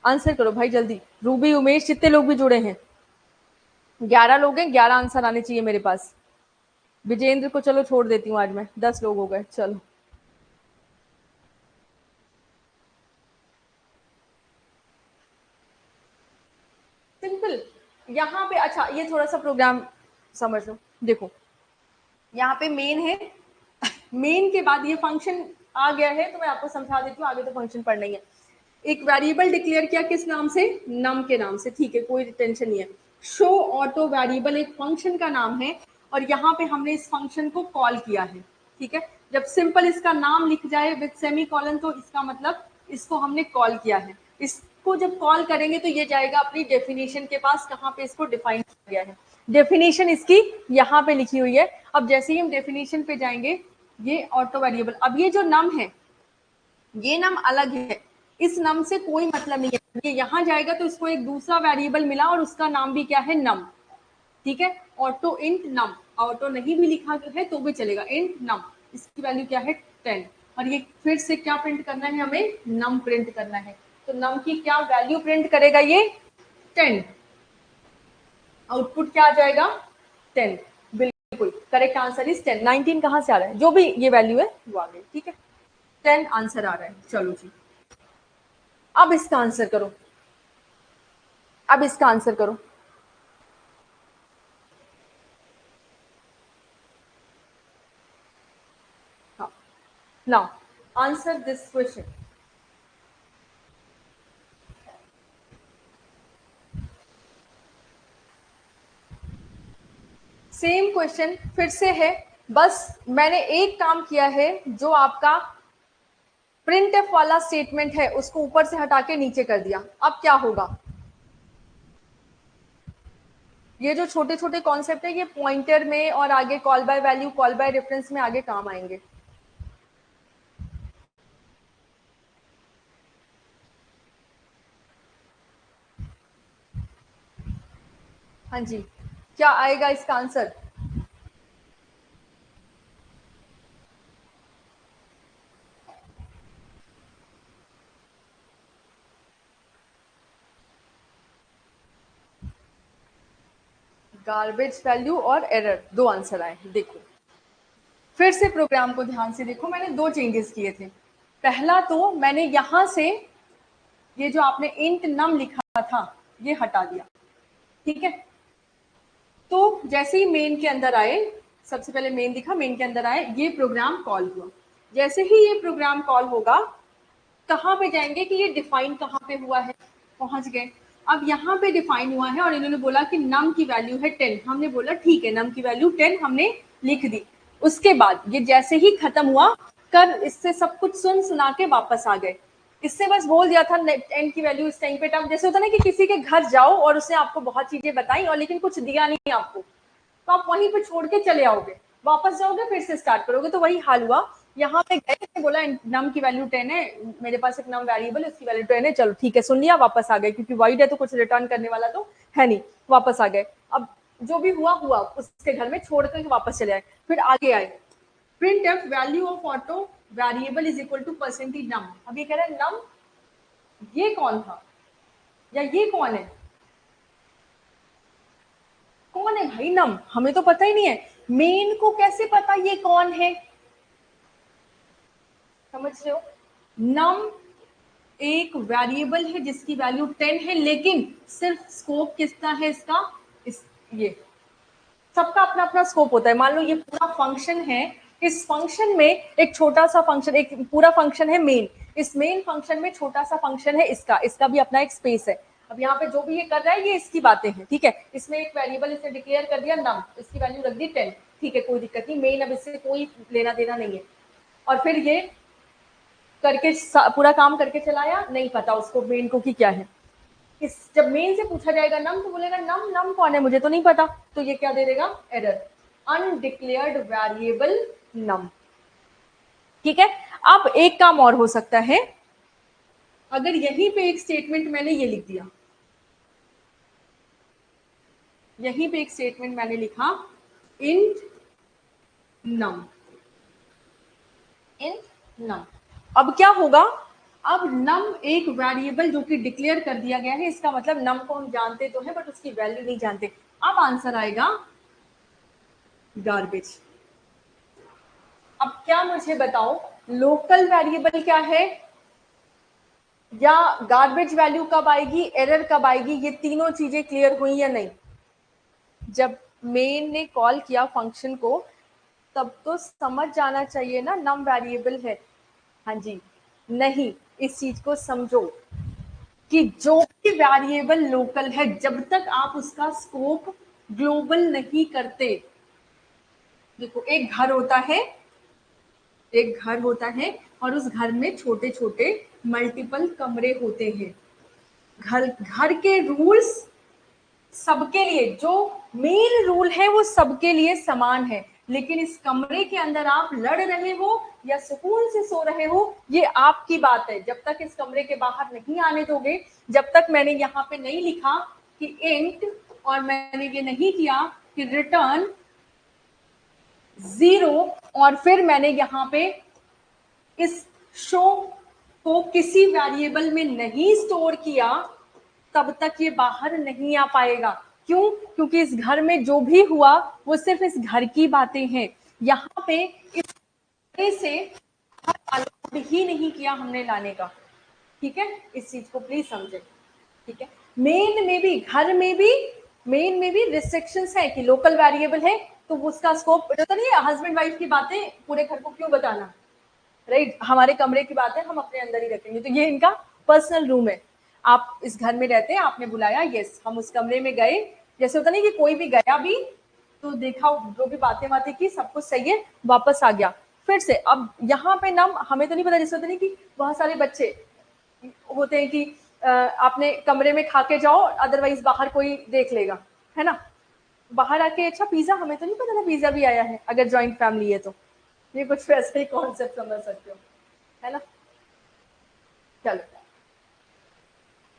Answer करो भाई जल्दी। रूबी, उमेश, जितने लोग भी जुड़े हैं, 11 लोग हैं, 11 आंसर आने चाहिए मेरे पास। विजेंद्र को चलो छोड़ देती हूँ, आज मैं 10 लोग हो गए, चलो। सिंपल। यहाँ पे अच्छा, ये थोड़ा सा प्रोग्राम समझ लो। देखो यहाँ पे मेन है, मेन के बाद ये फंक्शन आ गया है, तो मैं आपको समझा देती हूँ, आगे तो फंक्शन पढ़ना ही है। एक वेरिएबल डिक्लेयर किया, किस नाम से, नम के नाम से, ठीक है, कोई टेंशन नहीं है। शो ऑटो वेरिएबल एक फंक्शन का नाम है, और यहाँ पे हमने इस फंक्शन को कॉल किया है, ठीक है। जब सिंपल इसका नाम लिख जाए विद सेमी कॉलन, तो इसका मतलब इसको हमने कॉल किया है। इसको जब कॉल करेंगे तो ये जाएगा अपनी डेफिनेशन के पास, कहाँ पे इसको डिफाइन किया गया है। डेफिनेशन इसकी यहाँ पे लिखी हुई है। अब जैसे ही हम डेफिनेशन पे जाएंगे, ये ऑटो वेरिएबल, अब ये जो नम है, ये नम अलग है, इस नम से कोई मतलब नहीं है। ये यहाँ जाएगा तो इसको एक दूसरा वेरिएबल मिला, और उसका नाम भी क्या है, नम, ठीक है। ऑटो इंट नम, ऑटो नहीं भी लिखा है तो भी चलेगा, इंट नम, इसकी वैल्यू क्या है, 10। और ये फिर से क्या प्रिंट करना है, हमें नम प्रिंट करना है। तो नम की क्या वैल्यू प्रिंट करेगा, ये 10। आउटपुट क्या आ जाएगा, 10। बिल्कुल करेक्ट आंसर इज 10। 19 कहाँ से आ रहा है, जो भी ये वैल्यू है वो आ गई, ठीक है। 10 आंसर आ रहा है, चलो जी। अब इसका आंसर करो, अब इसका आंसर करो। हाँ, now answer this question. Same question फिर से है, बस मैंने एक काम किया है, जो आपका प्रिंट एफ वाला स्टेटमेंट है उसको ऊपर से हटा के नीचे कर दिया। अब क्या होगा, ये जो छोटे छोटे कॉन्सेप्ट है, ये पॉइंटर में और आगे call by value, call by reference में आगे काम आएंगे। हाँ जी, क्या आएगा इसका आंसर, गार्बेज वैल्यू और एरर, दो आंसर आए। देखो फिर से प्रोग्राम को ध्यान से देखो, मैंने दो चेंजेस किए थे। पहला तो मैंने यहां से ये जो आपने इंट नम लिखा था ये हटा दिया, ठीक है। तो जैसे ही मेन के अंदर आए, सबसे पहले मेन दिखा, मेन के अंदर आए, ये प्रोग्राम कॉल हुआ। जैसे ही ये प्रोग्राम कॉल होगा, कहाँ पे जाएंगे कि ये डिफाइन कहाँ पे हुआ है, पहुंच गए। अब यहाँ पे डिफाइन हुआ है और इन्होंने बोला कि नम की वैल्यू है 10। हमने बोला ठीक है, नम की वैल्यू 10 हमने लिख दी। उसके बाद ये जैसे ही खत्म हुआ, कर इससे सब कुछ सुन सुना के वापस आ गए। इससे बस बोल दिया था एन की वैल्यू इस टाइम पे टर्म, जैसे होता ना कि किसी के घर जाओ और उसने आपको बहुत चीजें बताई और लेकिन कुछ दिया नहीं आपको, तो आप वहीं पे छोड़ के चले आओगे, वापस जाओगे फिर से स्टार्ट करोगे। तो वही हाल हुआ, यहाँ पे गए, बोला नम की वैल्यू 10 है, मेरे पास एक नम वेरिएबल उसकी वैल्यू 10 है, चलो ठीक है, सुन लिया, वापस आ गए, क्योंकि वाइड है तो कुछ रिटर्न करने वाला तो है नहीं, वापस आ गए। अब जो भी हुआ हुआ, उसके घर में छोड़ कर वापस चले आए। फिर आगे आए, print f value of auto variable is equal to percentage num. अब ये कह रहा है नम, ये कौन था या ये कौन है, कौन है भाई नम? हमें तो पता ही नहीं है। मेन को कैसे पता ये कौन है? समझ रहे हो? नम एक वेरिएबल है जिसकी वैल्यू 10 है, लेकिन सिर्फ स्कोप कितना है इसका? ये सबका अपना अपना स्कोप होता है। मान लो ये पूरा फंक्शन है, इस फंक्शन में एक छोटा सा फंक्शन, एक पूरा फंक्शन है मेन, इस मेन फंक्शन में छोटा सा फंक्शन है इसका, इसका भी अपना एक स्पेस है। अब यहाँ पे जो भी ये कर रहा है ये इसकी बातें हैं, ठीक है। इसमें एक वेरिएबल इसने डिक्लेयर कर दिया नम, इसकी वैल्यू रख दी 10, ठीक है, कोई दिक्कत नहीं, मेन अब इससे कोई लेना देना नहीं है। और फिर ये करके पूरा काम करके चलाया, नहीं पता उसको मेन को कि क्या है। इस जब मेन से पूछा जाएगा नम तो बोलेगा नम, नम कौन है मुझे तो नहीं पता, तो ये क्या दे देगा? एरर, अनडिक्लेयर्ड वेरिएबल नम। ठीक है। अब एक काम और हो सकता है, अगर यहीं पे एक स्टेटमेंट मैंने ये लिख दिया, यहीं पे एक स्टेटमेंट मैंने लिखा इंट नम, इंट नम। अब क्या होगा? अब नम एक वेरिएबल जो कि डिक्लेयर कर दिया गया है, इसका मतलब नम को हम जानते तो है बट उसकी वैल्यू नहीं जानते। अब आंसर आएगा गार्बेज। अब क्या मुझे बताओ, लोकल वेरिएबल क्या है या गार्बेज वैल्यू कब आएगी, एरर कब आएगी, ये तीनों चीजें क्लियर हुई या नहीं? जब मेन ने कॉल किया फंक्शन को तब तो समझ जाना चाहिए ना नम वेरिएबल है। हाँ जी, नहीं, इस चीज को समझो कि जो भी वेरिएबल लोकल है जब तक आप उसका स्कोप ग्लोबल नहीं करते, देखो एक घर होता है, एक घर होता है और उस घर में छोटे छोटे मल्टीपल कमरे होते हैं। घर घर के रूल्स सबके लिए, जो मेन रूल है वो सबके लिए समान है, लेकिन इस कमरे के अंदर आप लड़ रहे हो या सुकून से सो रहे हो ये आपकी बात है। जब तक इस कमरे के बाहर नहीं आने दोगे, जब तक मैंने यहाँ पे नहीं लिखा कि इंट और मैंने ये नहीं किया कि रिटर्न 0 और फिर मैंने यहाँ पे इस शो को किसी वेरिएबल में नहीं स्टोर किया, तब तक ये बाहर नहीं आ पाएगा। क्यों? क्योंकि इस घर में जो भी हुआ वो सिर्फ इस घर की बातें हैं। यहाँ पे इस से अलाउड ही नहीं किया हमने लाने का, ठीक है। इस चीज को प्लीज समझे, ठीक है। मेन में भी, घर में भी, मेन में भी रिस्ट्रिक्शंस है कि लोकल वेरिएबल है तो उसका स्कोप तो नहीं है। हस्बैंड वाइफ की बातें पूरे घर को क्यों बताना, राइट? हमारे कमरे की बात है, हम अपने अंदर ही रखेंगे, तो ये इनका पर्सनल रूम है। आप इस घर में रहते हैं, आपने बुलाया, यस, हम उस कमरे में गए, जैसे होता नहीं कि कोई भी गया भी तो देखा, जो भी बातें की सब कुछ सही है, वापस आ गया फिर से। अब यहाँ पे नाम हमें तो नहीं पता, जैसे होता नहीं कि बहुत सारे बच्चे होते हैं कि आपने कमरे में खा के जाओ अदरवाइज बाहर कोई देख लेगा, है ना। बाहर आके अच्छा पिज्जा, हमें तो नहीं पता था पिज्जा भी आया है, अगर जॉइंट फैमिली है तो ये कुछ वैसे ही कॉन्सेप्ट समझ सकते हो, है ना। चलो,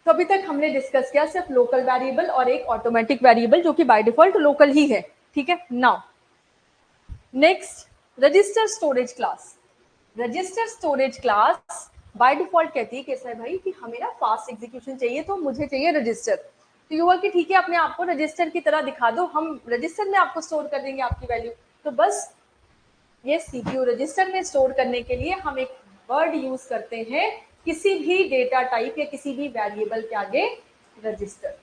तो अभी तक हमने डिस्कस किया सिर्फ लोकल वेरिएबल और एक ऑटोमेटिक वेरिएबल जो कि बाय डिफॉल्ट लोकल ही है, ठीक है। Now next, register storage class. Register storage class by default कहती है कैसा है भाई कि हमें ना फास्ट एग्जीक्यूशन चाहिए, तो मुझे चाहिए रजिस्टर। तो ये हुआ कि ठीक है, अपने आप को रजिस्टर की तरह दिखा दो, हम रजिस्टर में आपको स्टोर कर देंगे आपकी वैल्यू। तो बस ये सीपीयू रजिस्टर में स्टोर करने के लिए हम एक वर्ड यूज करते हैं किसी भी डेटा टाइप या किसी भी वेरिएबल के आगे रजिस्टर,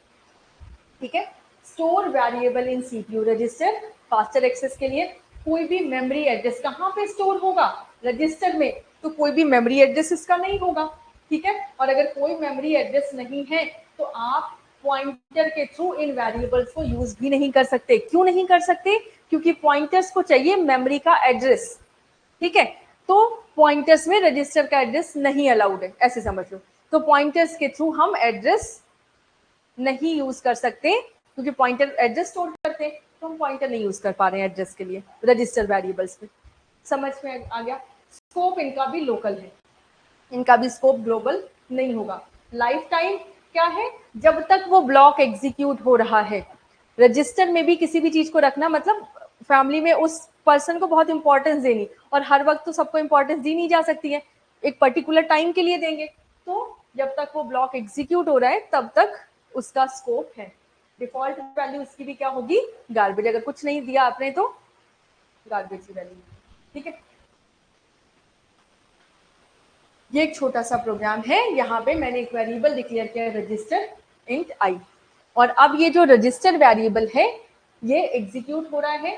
ठीक है। Store variable in CPU register faster access के लिए। कोई भी मेमोरी एड्रेस कहाँ पे स्टोर होगा? रजिस्टर में, तो कोई भी मेमोरी एड्रेस इसका नहीं होगा, ठीक है। और अगर कोई मेमोरी एड्रेस नहीं है तो आप पॉइंटर के थ्रू इन वेरिएबल्स को यूज भी नहीं कर सकते। क्यों नहीं कर सकते? क्योंकि पॉइंटर्स को चाहिए मेमोरी का एड्रेस, ठीक है। तो पॉइंटर्स में रजिस्टर का एड्रेस नहीं अलाउड है, ऐसे समझ लो। तो पॉइंटर्स के थ्रू हम एड्रेस नहीं यूज कर सकते, क्योंकि पॉइंटर एड्रेस स्टोर करते हैं, तो हम पॉइंटर नहीं यूज कर पा रहे हैं एड्रेस के लिए रजिस्टर वेरिएबल्स में। समझ में आ गया? स्कोप इनका भी लोकल है, इनका भी स्कोप ग्लोबल नहीं होगा। लाइफ टाइम क्या है? जब तक वो ब्लॉक एग्जीक्यूट हो रहा है। रजिस्टर में भी किसी भी चीज को रखना मतलब फैमिली में उस पर्सन को बहुत इंपॉर्टेंस देनी, और हर वक्त तो सबको इंपॉर्टेंस दी नहीं जा सकती है, एक पर्टिकुलर टाइम के लिए देंगे। तो जब तक वो ब्लॉक एग्जीक्यूट हो रहा है तब तक उसका स्कोप है। डिफॉल्ट वैल्यू इसकी भी क्या होगी, गार्बेज। अगर कुछ नहीं दिया आपने तो गार्बेज की वैल्यू, ठीक है। ये एक छोटा सा प्रोग्राम है, यहाँ पे मैंने एक वेरिएबल डिक्लेयर किया रजिस्टर इंट आई, और अब ये जो रजिस्टर वेरिएबल है ये एग्जीक्यूट हो रहा है।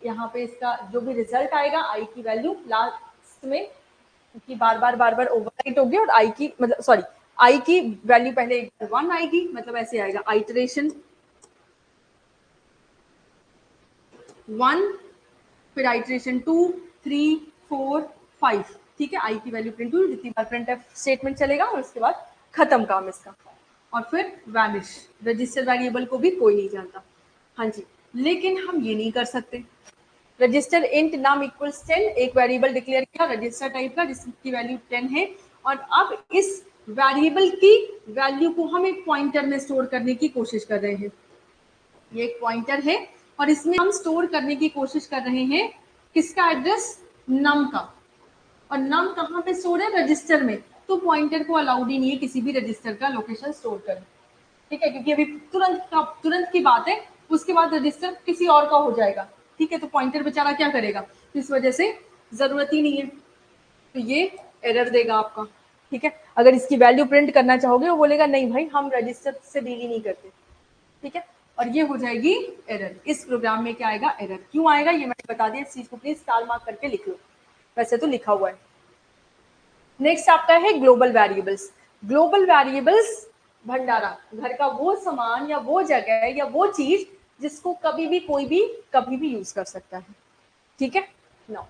यहाँ पे इसका जो भी रिजल्ट आएगा आई की वैल्यू लास्ट में, क्योंकि बार बार ओवरराइट होगी, और आई की मतलब सॉरी आई की वैल्यू पहले 1 आएगी, मतलब ऐसे आएगा आइटरेशन 1, फिर आइटरेशन 2, 3, 4, 5, ठीक है। आई की वैल्यू प्रिंट हुई, जितनी बार प्रिंट एफ स्टेटमेंट चलेगा और उसके बाद खत्म काम इसका, और फिर वैनिश। रजिस्टर वेरिएबल को भी कोई नहीं जानता, हाँ जी। लेकिन हम ये नहीं कर सकते। रजिस्टर इंट नाम इक्वल्स 10, एक वेरिएबल डिक्लेयर किया रजिस्टर टाइप का जिसकी वैल्यू 10 है, और अब इस वेरिएबल की वैल्यू को हम एक पॉइंटर में स्टोर करने की कोशिश कर रहे हैं। ये एक पॉइंटर है और इसमें हम स्टोर करने की कोशिश कर रहे हैं किसका एड्रेस, नम का। और नम कहाँ पे स्टोर है, रजिस्टर में, तो पॉइंटर को अलाउड ही नहीं है किसी भी रजिस्टर का लोकेशन स्टोर करना, ठीक है, क्योंकि अभी तुरंत की बात है, उसके बाद रजिस्टर किसी और का हो जाएगा, ठीक है। तो पॉइंटर बेचारा क्या करेगा, तो इस वजह से जरूरत ही नहीं है, तो ये एरर देगा आपका, ठीक है। अगर इसकी वैल्यू प्रिंट करना चाहोगे वो बोलेगा नहीं भाई हम रजिस्टर से डील ही नहीं करते, ठीक है। और ये हो जाएगी एरर। इस प्रोग्राम में क्या आएगा, एरर। क्यों आएगा ये मैंने बता दिया, इस चीज को प्लीज स्टार मार्क करके लिख लो, वैसे तो लिखा हुआ है। नेक्स्ट आपका है ग्लोबल वेरिएबल्स। ग्लोबल वेरिएबल्स भंडारा, घर का वो सामान या वो जगह या वो चीज जिसको कभी भी कोई भी कभी भी यूज कर सकता है, ठीक है। Now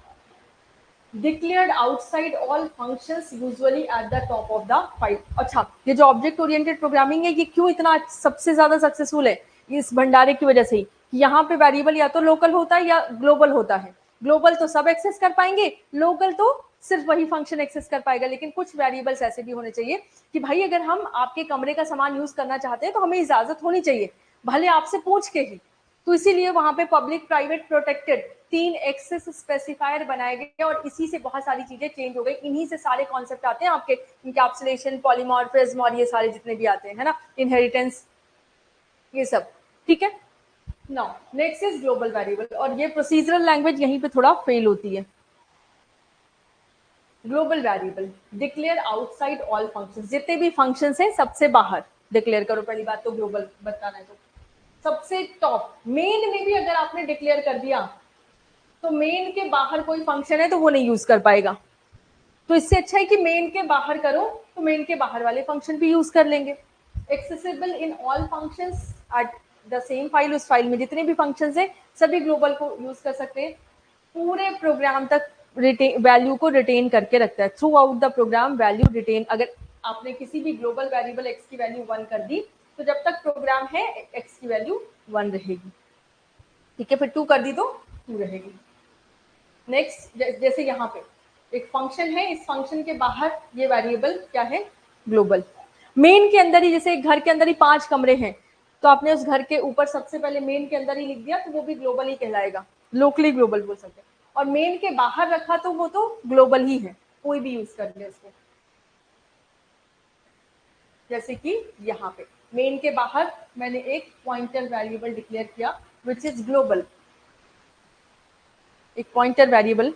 declared outside all functions usually at the top of the file. अच्छा, ये जो ऑब्जेक्ट ओरिएंटेड प्रोग्रामिंग है ये क्यों इतना सबसे ज्यादा सक्सेसफुल है, इस भंडारे की वजह से ही। यहाँ पे वेरिएबल या तो लोकल होता है या ग्लोबल होता है। ग्लोबल तो सब एक्सेस कर पाएंगे, लोकल तो सिर्फ वही फंक्शन एक्सेस कर पाएगा। लेकिन कुछ वेरिएबल्स ऐसे भी होने चाहिए कि भाई अगर हम आपके कमरे का सामान यूज करना चाहते हैं तो हमें इजाजत होनी चाहिए, भले आपसे पूछ के ही। तो इसीलिए वहां पे public private protected 3 access specifier बनाए गए, और इसी से बहुत सारी चीजें चेंज हो गई। इन्हीं से सारे कॉन्सेप्ट आते हैं आपके, इनकैप्सुलेशन, पॉलीमॉर्फिज्म और ये सारे जितने भी आते हैं, है ना, इनहेरिटेंस, ये सब, ठीक है। Now next is global variable, और ये प्रोसीजरल लैंग्वेज यहीं पे थोड़ा फेल होती है। Global variable declare outside all functions, जितने भी फंक्शंस हैं सबसे बाहर डिक्लेयर करो। पहली बात तो ग्लोबल बताना है तो सबसे टॉप। मेन में भी अगर आपने डिक्लेयर कर दिया तो मेन के बाहर कोई फंक्शन है तो वो नहीं यूज कर पाएगा। तो इससे अच्छा है कि मेन के बाहर करो, तो मेन के बाहर वाले फंक्शन भी यूज कर लेंगे। Accessible in all functions at the same file, उस फाइल में जितने भी फंक्शंस हैं सभी ग्लोबल को यूज कर सकते हैं। पूरे प्रोग्राम तक वैल्यू को रिटेन करके रखता है, throughout the program value retain. अगर आपने किसी भी ग्लोबल वेरिएबल एक्स की वैल्यू 1 कर दी तो जब तक प्रोग्राम है एक्स की वैल्यू 1 रहेगी, ठीक है। फिर 2 कर दी तो 2 रहेगी। नेक्स्ट जैसे यहाँ पे एक फंक्शन है, इस फंक्शन के बाहर ये वेरिएबल क्या है, ग्लोबल। मेन के अंदर ही, जैसे एक घर के अंदर ही 5 कमरे हैं तो आपने उस घर के ऊपर सबसे पहले मेन के अंदर ही लिख दिया तो वो भी ग्लोबल ही कहलाएगा, लोकली ग्लोबल बोल सकते हैं। और मेन के बाहर रखा तो वो तो ग्लोबल ही है, कोई भी यूज कर ले उसको। जैसे कि यहाँ पे मेन के बाहर मैंने एक पॉइंटर वेरिएबल डिक्लेयर किया विच इज ग्लोबल, एक पॉइंटर वेरिएबल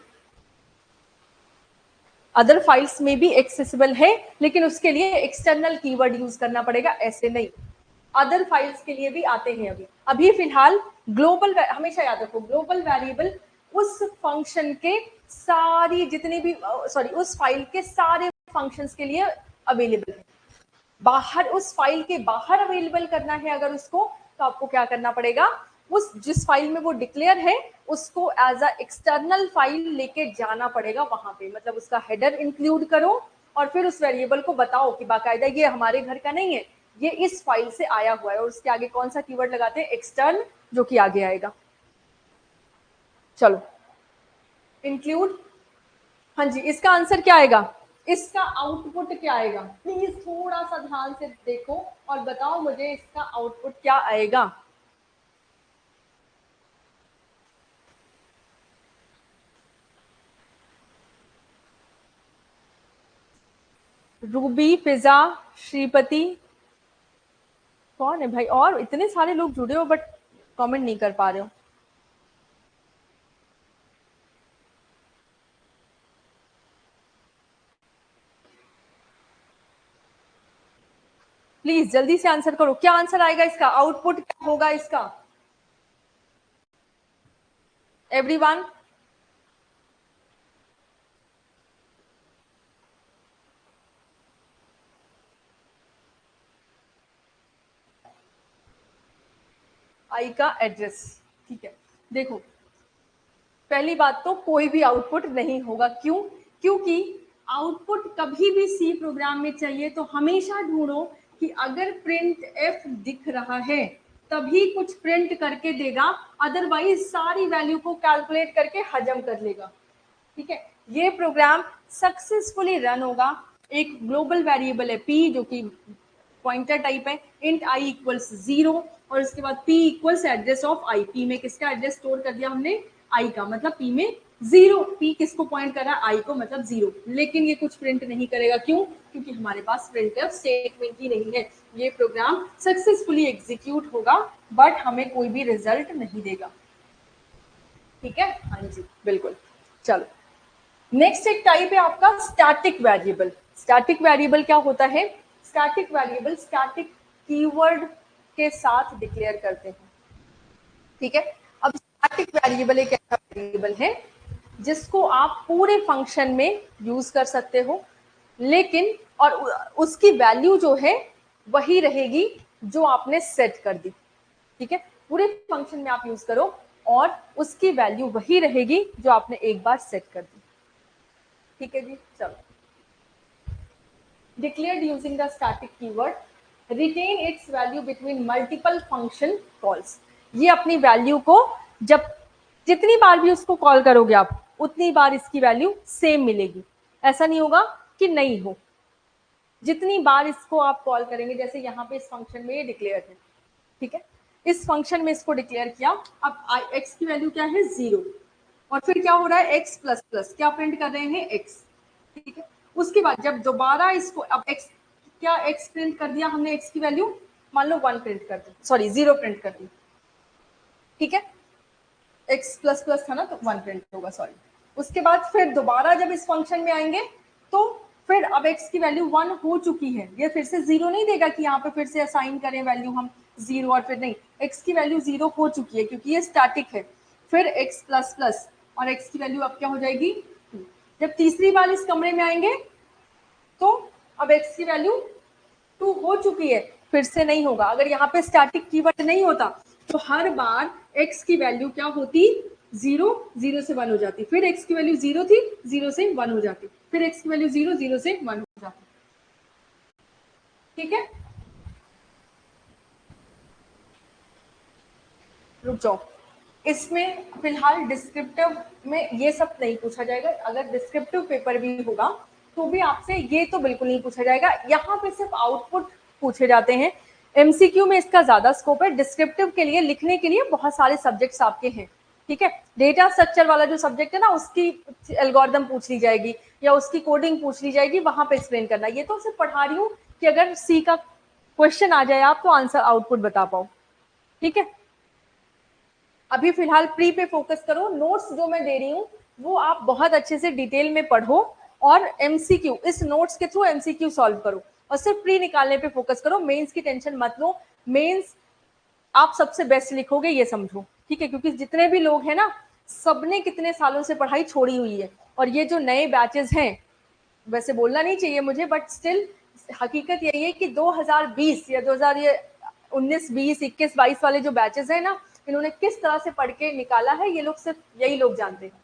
अदर फाइल्स में भी एक्सेसिबल है, लेकिन उसके लिए एक्सटर्नल कीवर्ड यूज करना पड़ेगा, ऐसे नहीं। अदर फाइल्स के लिए भी आते हैं अभी अभी फिलहाल ग्लोबल, हमेशा याद रखो ग्लोबल वेरिएबल उस फंक्शन के सारी जितने भी सॉरी उस फाइल के सारे फंक्शंस के लिए अवेलेबल है। बाहर उस फाइल के बाहर अवेलेबल करना है अगर उसको, तो आपको क्या करना पड़ेगा, उस जिस फाइल में वो डिक्लेयर है उसको एज अ एक्सटर्नल फाइल लेके जाना पड़ेगा वहां पे। मतलब उसका हेडर इंक्लूड करो और फिर उस वेरिएबल को बताओ कि बाकायदा ये हमारे घर का नहीं है, ये इस फाइल से आया हुआ है, और उसके आगे कौन सा कीवर्ड लगाते हैं, एक्सटर्न, जो कि आगे आएगा। चलो इंक्लूड, हाँ जी, इसका आंसर क्या आएगा, इसका आउटपुट क्या आएगा, प्लीज थोड़ा सा ध्यान से देखो और बताओ मुझे इसका आउटपुट क्या आएगा। रूबी, फिजा, श्रीपति, कौन है भाई? और इतने सारे लोग जुड़े हो बट कमेंट नहीं कर पा रहे हो। प्लीज जल्दी से आंसर करो, क्या आंसर आएगा इसका? आउटपुट क्या होगा इसका? एवरीवन, आई का एड्रेस। ठीक है, देखो पहली बात तो कोई भी आउटपुट नहीं होगा। क्यों? क्योंकि आउटपुट कभी भी सी प्रोग्राम में चाहिए तो हमेशा ढूंढो कि अगर प्रिंट एफ दिख रहा है तभी कुछ प्रिंट करके देगा, अदरवाइज सारी वैल्यू को कैलकुलेट करके हजम कर लेगा। ठीक है, ये प्रोग्राम सक्सेसफुली रन होगा। एक ग्लोबल वेरिएबल है p जो कि पॉइंटर टाइप है, इंट आई इक्वल्स 0 और उसके बाद p equals address of I. p में किसका एड्रेस स्टोर कर दिया हमने? i का, मतलब p में 0। p किसको पॉइंट कर रहा है? i को, मतलब 0। लेकिन ये कुछ प्रिंट नहीं करेगा। क्यों? क्योंकि हमारे पास प्रिंटफ स्टेटमेंट ही नहीं है। ये प्रोग्राम सक्सेसफुली एग्जीक्यूट होगा बट हमें कोई भी रिजल्ट नहीं देगा। ठीक है, हाँ जी बिल्कुल। चलो नेक्स्ट एक टाइप है आपका स्टैटिक वेरिएबल। स्टैटिक वेरिएबल क्या होता है? स्टैटिक वेरिएबल स्टैटिक कीवर्ड के साथ डिक्लेयर करते हैं। ठीक है, अब स्टैटिक वेरिएबल एक ऐसा वेरिएबल है जिसको आप पूरे फंक्शन में यूज कर सकते हो, लेकिन और उसकी वैल्यू जो है वही रहेगी जो आपने सेट कर दी। ठीक है, पूरे फंक्शन में आप यूज करो और उसकी वैल्यू वही रहेगी जो आपने एक बार सेट कर दी। ठीक है जी, चलो declared using the static keyword retain its value between multiple function calls। ये अपनी वैल्यू को जब जितनी बार भी उसको कॉल करोगे आप उतनी बार इसकी वैल्यू सेम मिलेगी। ऐसा नहीं होगा कि नहीं हो, जितनी बार इसको आप कॉल करेंगे, जैसे यहाँ पे इस फंक्शन में ये डिक्लेयर है। ठीक है, इस फंक्शन में इसको डिक्लेयर किया। अब x की वैल्यू क्या है? 0। और फिर क्या हो रहा है? x प्लस प्लस क्या प्रिंट कर रहे हैं? x। ठीक है, उसके बाद जब दोबारा इसको अब x क्या x प्रिंट कर दिया हमने, x की वैल्यू मान लो 1 प्रिंट कर दी, सॉरी 0 प्रिंट कर दी। ठीक है, x प्लस प्लस था ना तो 1 प्रिंट होगा, सॉरी। उसके बाद फिर दोबारा जब इस फंक्शन में आएंगे तो फिर अब x की वैल्यू 1 हो चुकी है, ये फिर से 0 नहीं देगा कि यहाँ पे फिर से असाइन करें वैल्यू हम 0 और फिर नहीं, x की वैल्यू 0 हो चुकी है क्योंकि ये स्टैटिक है। फिर x प्लस प्लस और x की वैल्यू अब क्या हो जाएगी? 2। जब तीसरी बार इस कमरे में आएंगे तो अब x की वैल्यू 2 हो चुकी है, फिर से नहीं होगा। अगर यहाँ पे स्टैटिक कीवर्ड नहीं होता तो हर बार x की वैल्यू क्या होती? 0, 0 से 1 हो जाती, फिर x की वैल्यू 0 थी, 0 से 1 हो जाती, फिर x की वैल्यू 0, 0 से 1 हो जाती। ठीक है, रुक जाओ, इसमें फिलहाल डिस्क्रिप्टिव में ये सब नहीं पूछा जाएगा। अगर डिस्क्रिप्टिव पेपर भी होगा तो भी आपसे ये तो बिल्कुल नहीं पूछा जाएगा। यहाँ पे सिर्फ आउटपुट पूछे जाते हैं। एमसीक्यू में इसका ज्यादा स्कोप है, डिस्क्रिप्टिव के लिए लिखने के लिए बहुत सारे सब्जेक्ट्स आपके हैं। ठीक है, डेटा स्ट्रक्चर वाला जो सब्जेक्ट है ना उसकी एल्गोरिथम पूछ ली जाएगी या उसकी कोडिंग पूछ ली जाएगी, वहां पे एक्सप्लेन करना। ये तो सिर्फ पढ़ा रही हूँ कि अगर सी का क्वेश्चन आ जाए आप तो आंसर आउटपुट बता पाओ। ठीक है, अभी फिलहाल प्री पे फोकस करो। नोट्स जो मैं दे रही हूँ वो आप बहुत अच्छे से डिटेल में पढ़ो और एमसीक्यू इस नोट्स के थ्रू एमसीक्यू सॉल्व करो और सिर्फ प्री निकालने पे फोकस करो। मेंस की टेंशन मत लो, मेंस आप सबसे बेस्ट लिखोगे ये समझो। ठीक है, क्योंकि जितने भी लोग हैं ना सबने कितने सालों से पढ़ाई छोड़ी हुई है और ये जो नए बैचेस हैं, वैसे बोलना नहीं चाहिए मुझे बट स्टिल हकीकत यही है कि 2020 या 2019, 20, 21, 22 वाले जो बैचेस हैं ना, इन्होंने किस तरह से पढ़ के निकाला है ये लोग सिर्फ यही लोग जानते हैं।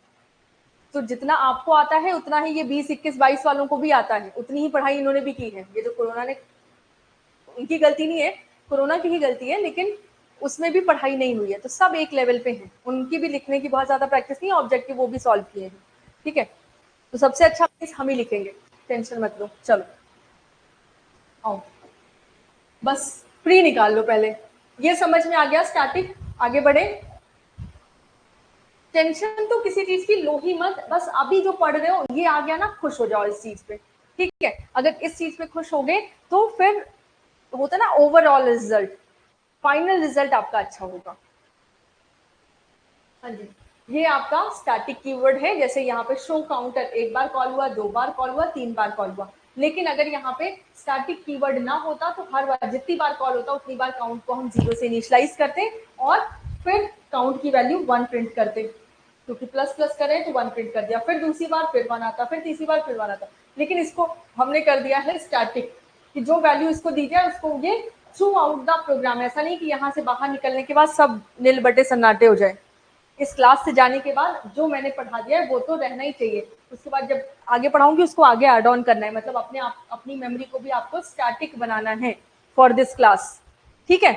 तो जितना आपको आता है उतना ही ये 20, 21, 22 वालों को भी आता है, उतनी ही पढ़ाई इन्होंने भी की है। ये जो कोरोना ने, उनकी गलती नहीं है, कोरोना की ही गलती है, लेकिन उसमें भी पढ़ाई नहीं हुई है तो सब एक लेवल पे हैं। उनकी भी लिखने की बहुत ज्यादा प्रैक्टिस नहीं है, ऑब्जेक्टिव वो भी सॉल्व किए हैं। ठीक है, तो सबसे अच्छा हम ही लिखेंगे, टेंशन मत लो। चलो आओ, बस प्री निकाल लो पहले। ये समझ में आ गया स्टैटिक, आगे बढ़े। टेंशन तो किसी चीज की लो ही मत, बस अभी जो पढ़ रहे हो ये आ गया ना, खुश हो जाओ इस चीज पे। ठीक है, अगर इस चीज पे खुश हो गए तो फिर होता ना ओवरऑल रिजल्ट, फाइनल रिजल्ट आपका अच्छा होगा। हाँ जी, ये आपका स्टैटिक कीवर्ड है। जैसे यहाँ पे शो काउंटर एक बार कॉल हुआ, 2 बार कॉल हुआ, 3 बार कॉल हुआ। लेकिन अगर यहाँ पे स्टैटिक कीवर्ड ना होता तो हर बार जितनी बार कॉल होता उतनी बार काउंट को हम 0 से इनिशियलाइज करते और फिर काउंट की वैल्यू 1 प्रिंट करते, क्योंकि प्लस प्लस करें तो 1 प्रिंट कर दिया, फिर दूसरी बार फिर 1 आता, फिर तीसरी बार फिर 1 आता। लेकिन इसको हमने कर दिया है स्टैटिक, कि जो वैल्यू इसको दी जाए उसको ये थ्रू आउट द प्रोग्राम, ऐसा नहीं कि यहाँ से बाहर निकलने के बाद सब नील बटे सन्नाटे हो जाए। इस क्लास से जाने के बाद जो मैंने पढ़ा दिया है वो तो रहना ही चाहिए, उसके बाद जब आगे पढ़ाऊंगी उसको आगे ऐड ऑन करना है, मतलब अपने आप अपनी मेमोरी को भी आपको स्टैटिक बनाना है फॉर दिस क्लास। ठीक है,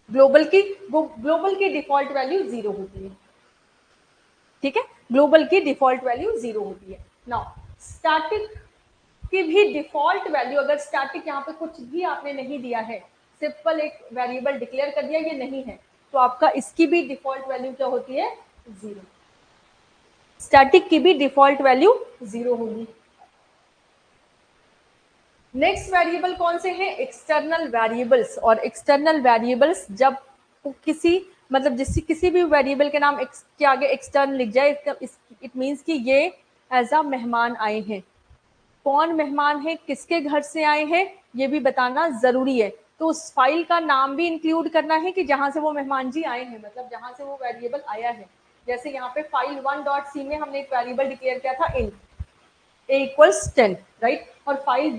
ग्लोबल की डिफॉल्ट वैल्यू 0 होती है। ठीक है, ग्लोबल की डिफॉल्ट वैल्यू 0 होती है। नाउ स्टैटिक की भी डिफॉल्ट वैल्यू, अगर स्टैटिक यहाँ पे कुछ भी आपने नहीं दिया है, सिंपल एक वेरिएबल डिक्लेयर कर दिया ये नहीं है, तो आपका इसकी भी डिफॉल्ट वैल्यू क्या होती है? 0। स्टैटिक की भी डिफॉल्ट वैल्यू 0 होगी। नेक्स्ट वेरिएबल कौन से हैं? External variables. और एक्सटर्नल वेरिएबल्स जब किसी मतलब जिस किसी भी वेरिएबल के नाम के आगे एक्सटर्न लिख जाए, इट मीन्स कि ये एज अ मेहमान आए हैं। कौन मेहमान है, किसके घर से आए हैं, ये भी बताना जरूरी है। तो उस फाइल का नाम भी इंक्लूड करना है कि जहां से वो मेहमान जी आए हैं, मतलब जहां से वो वेरिएबल आया है। जैसे यहाँ पे फाइल 1.c में हमने एक वेरिएबल डिक्लेयर किया था int a equals 10, राइट। और फाइल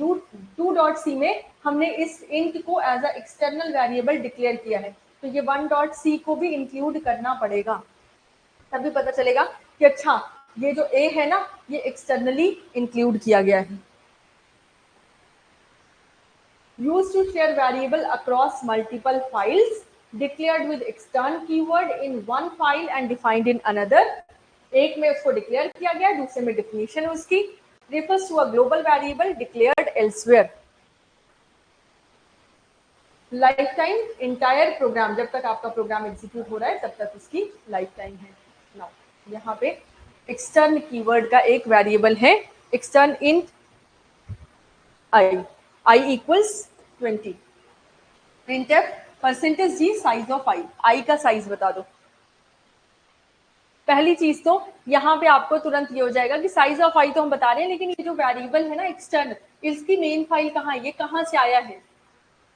2.c में हमने इस int को as a external variable declare किया है, तो ये 1.c को भी इंक्लूड करना पड़ेगा, तभी पता चलेगा कि अच्छा ये जो a है ना ये एक्सटर्नली इंक्लूड किया गया है। Used to share variable across multiple files, declared with extern keyword in one file and defined in another। एक में उसको डिक्लेयर किया गया, दूसरे में डिफिनेशन उसकी। refers to a global variable declared elsewhere। Life time entire program, जब तक आपका प्रोग्राम एग्जीक्यूट हो रहा है तब तक उसकी लाइफ टाइम है। नाउ यहाँ पे एक्सटर्न कीवर्ड का एक वेरिएबल है extern int i equals 20। printf percentage g size of i का साइज बता दो। पहली चीज तो यहाँ पे आपको तुरंत ये हो जाएगा कि साइज ऑफ आई तो हम बता रहे हैं, लेकिन ये जो वेरिएबल है ना एक्सटर्न, इसकी मेन फाइल कहाँ है, ये कहाँ से आया है,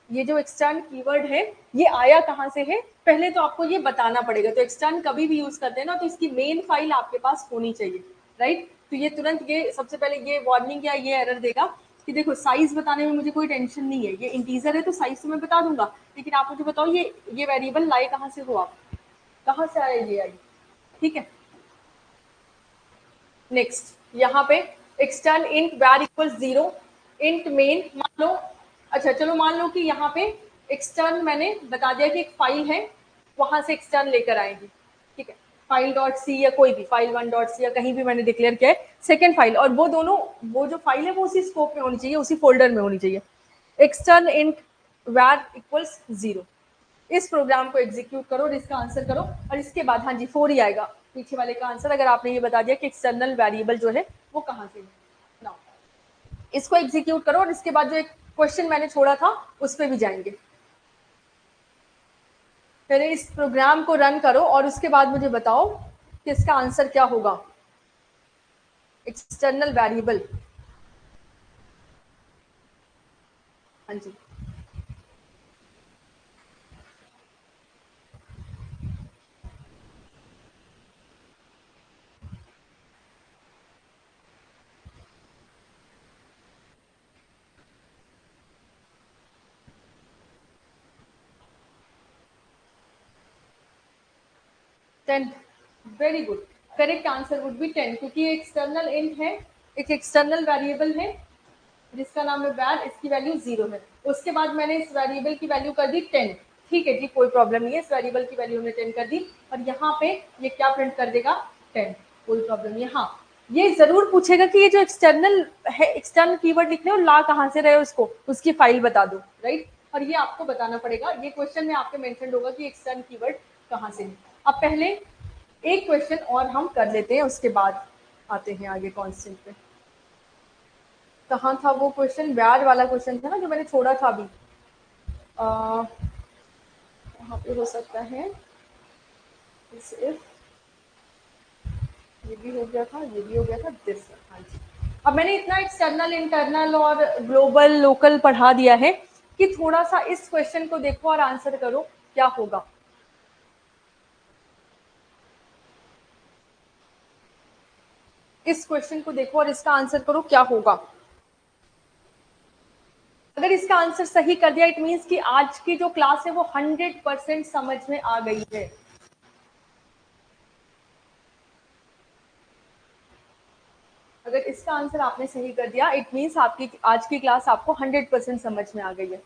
ये जो एक्सटर्न कीवर्ड है ये आया कहाँ से है, पहले तो आपको ये बताना पड़ेगा। तो एक्सटर्न कभी भी यूज करते हैं ना तो इसकी मेन फाइल आपके पास होनी चाहिए, राइट। तो ये तुरंत ये सबसे पहले ये वार्निंग या ये एरर देगा कि देखो साइज बताने में मुझे कोई टेंशन नहीं है, ये इंटीजर है तो साइज तो मैं बता दूंगा, लेकिन आप मुझे बताओ ये वेरिएबल लाए कहाँ से हो, आप कहाँ से आया ये आई। ठीक है, नेक्स्ट यहाँ पे extern int var equal 0 int main. मान लो, अच्छा चलो मान लो कि यहाँ पे एक्सटर्न मैंने बता दिया कि एक फाइल है वहां से एक्सटर्न लेकर आएंगे। ठीक है, फाइल डॉट सी या कोई भी फाइल 1.c या कहीं भी मैंने डिक्लेयर किया है सेकेंड फाइल, और वो दोनों वो जो फाइल है वो उसी स्कोप में होनी चाहिए, उसी फोल्डर में होनी चाहिए। Extern int var equals 0। इस प्रोग्राम को एग्जीक्यूट करो और इसका आंसर करो, और इसके बाद हाँ जी 4 ही आएगा पीछे वाले का आंसर, अगर आपने ये बता दिया कि एक्सटर्नल वेरिएबल जो है वो कहाँ से है। नाउ इसको एग्जीक्यूट करो और इसके बाद जो एक क्वेश्चन मैंने छोड़ा था उस पर भी जाएंगे। पहले इस प्रोग्राम को रन करो और उसके बाद मुझे बताओ कि इसका आंसर क्या होगा। एक्सटर्नल वेरिएबल, हाँ जी ten, very good. Correct answer would be 10, क्योंकि ये एक्सटर्नल इंट है, एक एक्सटर्नल वेरिएबल है जिसका नाम है var, इसकी वैल्यू 0 है। उसके बाद मैंने इस वेरिएबल की वैल्यू कर दी 10। ठीक है जी, कोई प्रॉब्लम नहीं है, इस वेरिएबल की वैल्यू हमने 10 कर दी और यहाँ पे ये क्या प्रिंट कर देगा 10, कोई प्रॉब्लम नहीं है। हाँ ये जरूर पूछेगा कि ये जो एक्सटर्नल है एक्सटर्नल कीवर्ड लिख रहे हो ला कहाँ से रहे हो, उसको उसकी फाइल बता दो, राइट। और ये आपको बताना पड़ेगा, ये क्वेश्चन में आपके मेंशन होगा कि एक्सटर्नल कीवर्ड कहाँ से है। अब पहले एक क्वेश्चन और हम कर लेते हैं, उसके बाद आते हैं आगे कॉन्स्टेंट पे। कहाँ था वो क्वेश्चन, ब्याज वाला क्वेश्चन था ना जो मैंने छोड़ा था अभी। वहाँ पे हो सकता है इफ, ये भी हो गया था, ये भी हो गया था, दिस। हाँ जी। अब मैंने इतना एक्सटर्नल इंटरनल और ग्लोबल लोकल पढ़ा दिया है कि थोड़ा सा इस क्वेश्चन को देखो और आंसर करो क्या होगा। इस क्वेश्चन को देखो और इसका आंसर करो क्या होगा। अगर इसका आंसर सही कर दिया इट मीन्स कि आज की जो क्लास है वो 100% समझ में आ गई है। अगर इसका आंसर आपने सही कर दिया इट मीन्स आपकी आज की क्लास आपको 100% समझ में आ गई है।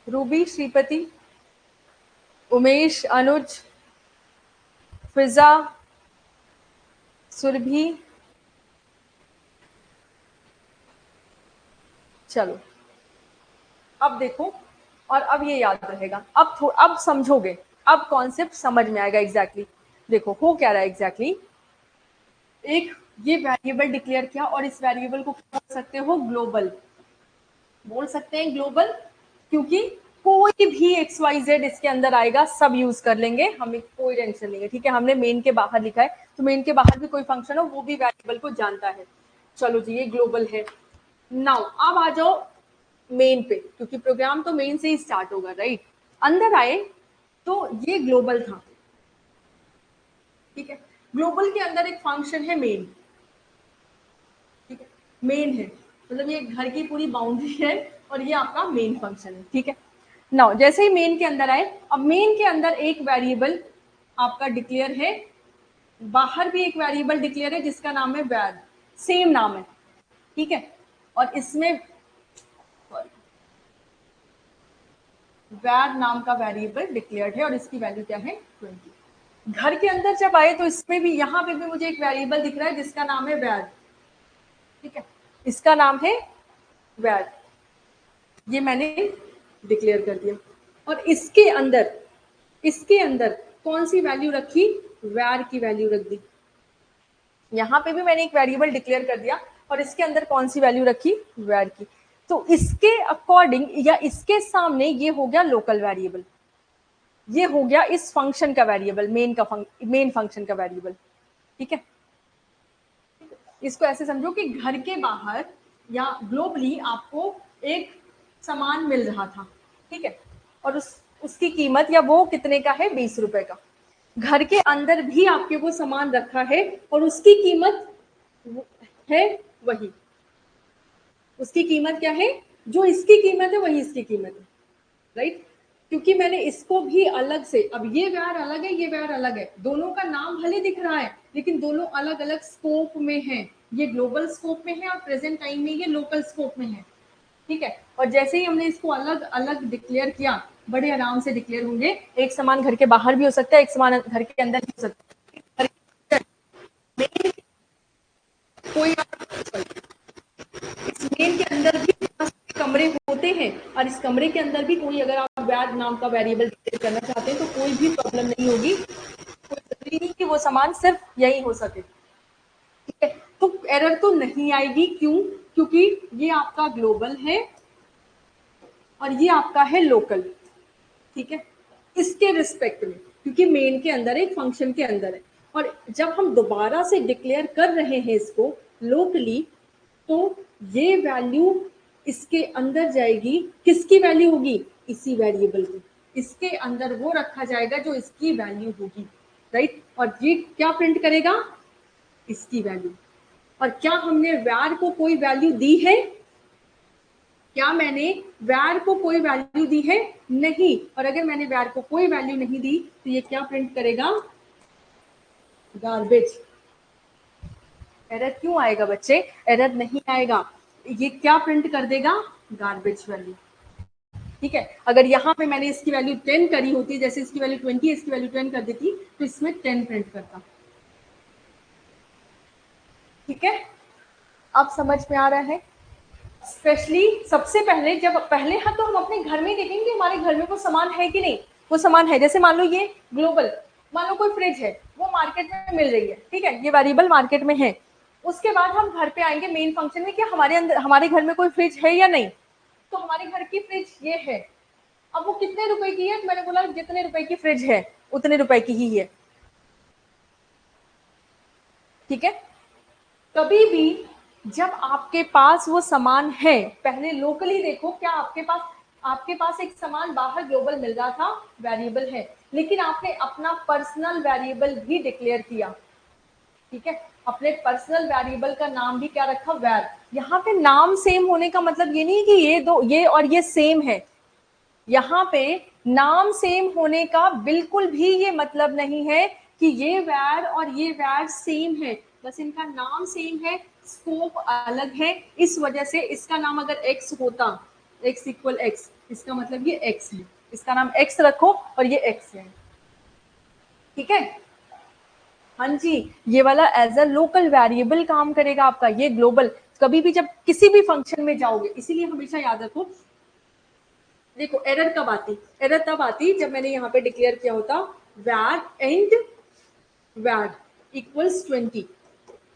रूबी, श्रीपति, उमेश, अनुज, फिजा, सुरभि, चलो अब देखो और अब ये याद रहेगा। अब समझोगे, अब कॉन्सेप्ट समझ में आएगा एग्जैक्टली। देखो हो क्या रहा है एग्जैक्टली। एक ये वेरिएबल डिक्लेयर किया और इस वेरिएबल को क्या बोल सकते हो, ग्लोबल बोल सकते हैं, ग्लोबल, क्योंकि कोई भी एक्स वाई जेड इसके अंदर आएगा सब यूज कर लेंगे, हमें कोई टेंशन नहीं है। ठीक है, हमने मेन के बाहर लिखा है तो मेन के बाहर भी कोई फंक्शन हो वो भी वेरिएबल को जानता है। चलो जी ये ग्लोबल है। नाउ अब आ जाओ मेन पे, क्योंकि प्रोग्राम तो मेन से ही स्टार्ट होगा, राइट। अंदर आए तो ये ग्लोबल था। ठीक है, ग्लोबल के अंदर एक फंक्शन है मेन। ठीक है, मेन है मतलब ये घर की पूरी बाउंड्री है और ये आपका मेन फंक्शन है। ठीक है, नाउ जैसे ही मेन के अंदर आए, अब मेन के अंदर एक वेरिएबल आपका डिक्लेयर है, बाहर भी एक वेरिएबल डिक्लेयर है जिसका नाम है वैर, सेम नाम है। ठीक है, और इसमें वैर नाम का वेरिएबल डिक्लेयर्ड है और इसकी वैल्यू क्या है 20। घर के अंदर जब आए तो इसमें भी, यहाँ पे भी मुझे एक वेरिएबल दिख रहा है जिसका नाम है वैर। ठीक है, इसका नाम है वैर, ये मैंने डिक्लेयर कर दिया। और इसके अंदर कौन सी वैल्यू रखी, वैर की वैल्यू रख दी। यहाँ पे भी मैंने एक वेरिएबल डिक्लेयर कर दिया और इसके अंदर कौन सी वैल्यू रखी, वैर की। तो इसके अकॉर्डिंग या इसके सामने ये हो गया लोकल वेरिएबल, ये हो गया इस फंक्शन का वेरिएबल, मेन फंक्शन का वेरिएबल। ठीक है, इसको ऐसे समझो कि घर के बाहर या ग्लोबली आपको एक सामान मिल रहा था। ठीक है, और उसकी कीमत या वो कितने का है, 20 रुपए का। घर के अंदर भी आपके वो सामान रखा है और उसकी कीमत है वही, उसकी कीमत क्या है, जो इसकी कीमत है वही इसकी कीमत है, राइट। क्योंकि मैंने इसको भी अलग से, अब ये वैर अलग है ये वैर अलग है, दोनों का नाम भले दिख रहा है लेकिन दोनों अलग अलग स्कोप में है। ये ग्लोबल स्कोप में है और प्रेजेंट टाइम में ये लोकल स्कोप में है। ठीक है, और जैसे ही हमने इसको अलग अलग डिक्लेयर किया, बड़े आराम से डिक्लेयर होंगे। एक समान घर के बाहर भी हो सकता है, एक समान घर के अंदर भी हो सकता है। कोई इस मेन के अंदर भी कमरे होते हैं और इस कमरे के अंदर भी कोई, अगर आप वैर नाम का वेरिएबल डिक्लेयर करना चाहते हैं तो कोई भी प्रॉब्लम नहीं होगी, कोई जरूरी नहीं कि वो सामान सिर्फ यही हो सके। ठीक है, तो एरर तो नहीं आएगी, क्यों, क्योंकि ये आपका ग्लोबल है और ये आपका है लोकल। ठीक है, इसके रिस्पेक्ट में, क्योंकि मेन के अंदर एक फंक्शन के अंदर है। और जब हम दोबारा से डिक्लेयर कर रहे हैं इसको लोकली, तो ये वैल्यू इसके अंदर जाएगी, किसकी वैल्यू होगी, इसी वेरिएबल की। इसके अंदर वो रखा जाएगा जो इसकी वैल्यू होगी, राइट। और ये क्या प्रिंट करेगा, इसकी वैल्यू। और क्या हमने वैर को कोई वैल्यू दी है, क्या मैंने वैर को कोई वैल्यू दी है, नहीं। और अगर मैंने वैर को कोई वैल्यू नहीं दी तो ये क्या प्रिंट करेगा, गार्बेज। एरर क्यों आएगा बच्चे, एरर नहीं आएगा, ये क्या प्रिंट कर देगा, गार्बेज वैल्यू। ठीक है, अगर यहाँ पे मैंने इसकी वैल्यू 10 करी होती, जैसे इसकी वैल्यू 20 है, इसकी वैल्यू 10 कर देती तो इसमें 10 प्रिंट करता। ठीक है, अब समझ में आ रहा है। स्पेशली सबसे पहले, जब पहले तो हम अपने घर में देखेंगे हमारे घर में वो सामान है कि नहीं, वो सामान है। जैसे मान लो ये ग्लोबल, मान लो कोई फ्रिज है, वो मार्केट में मिल रही है, ठीक है, ये वेरिएबल मार्केट में है। उसके बाद हम घर पे आएंगे मेन फंक्शन में कि हमारे घर में कोई फ्रिज है या नहीं। तो हमारे घर की फ्रिज ये है। अब वो कितने रुपए की है? तो मैंने बोला जितने रुपए की फ्रिज है उतने रुपए की ही है, ठीक है। कभी भी जब आपके पास वो सामान है, पहले लोकली देखो क्या आपके पास एक सामान बाहर ग्लोबल मिल रहा था, वेरिएबल है, लेकिन आपने अपना पर्सनल वेरिएबल भी डिक्लेयर किया, ठीक है। अपने पर्सनल वेरिएबल का नाम भी क्या रखा? वैर। यहाँ पे नाम सेम होने का मतलब ये नहीं कि ये और ये सेम है। यहाँ पे नाम सेम होने का बिल्कुल भी ये मतलब नहीं है कि ये वैर और ये वैर सेम है, बस इनका नाम सेम है, स्कोप अलग है। इस वजह से इसका नाम अगर एक्स होता, एक्स इक्वल एक्स, इसका मतलब ये एक्स है, इसका नाम एक्स रखो और ये एक्स है, ठीक है। हाँ जी, ये वाला एज अ लोकल वेरिएबल काम करेगा आपका, ये ग्लोबल। कभी भी जब किसी भी फंक्शन में जाओगे, इसीलिए हमेशा याद रखो। देखो एरर कब आती? एरर तब आती जब मैंने यहाँ पे डिक्लेयर किया होता var एंड var इक्वल्स 20,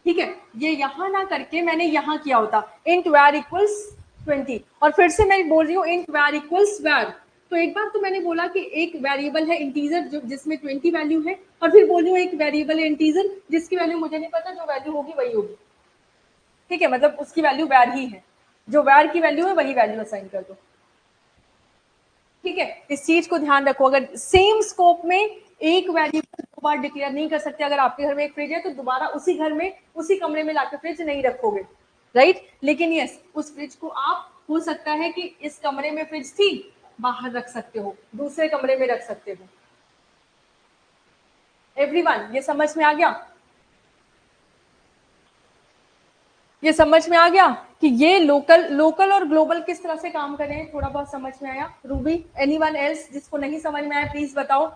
ठीक है। ये यहाँ ना करके मैंने यहाँ किया होता int var इक्वल्स 20, और फिर से मैं बोल रही हूँ int var इक्वल्स var। तो एक बार तो मैंने बोला कि एक वेरिएबल है इंटीजर जो जिसमें 20 वैल्यू है, और फिर बोल रही हूँ एक वेरिएबल है इंटीजर जिसकी वैल्यू मुझे नहीं पता, जो वैल्यू होगी वही होगी, ठीक है। मतलब उसकी वैल्यू var ही है, जो var की वैल्यू है वही वैल्यू असाइन कर दो, ठीक है। इस चीज को ध्यान रखो, अगर सेम स्कोप में एक वेरिएबल दो बार डिक्लेयर नहीं कर सकते। अगर आपके घर में एक फ्रिज है तो दोबारा उसी घर में उसी कमरे में लाकर फ्रिज नहीं रखोगे, राइट। लेकिन यस, उस फ्रिज को आप हो सकता है कि इस कमरे में फ्रिज थी, बाहर रख सकते हो, दूसरे कमरे में रख सकते हो। एवरीवन, ये समझ में आ गया? ये समझ में आ गया कि ये लोकल और ग्लोबल किस तरह से काम कर रहे हैं? थोड़ा बहुत समझ में आया? रूबी, एनीवन एल्स जिसको नहीं समझ में आया प्लीज बताओ।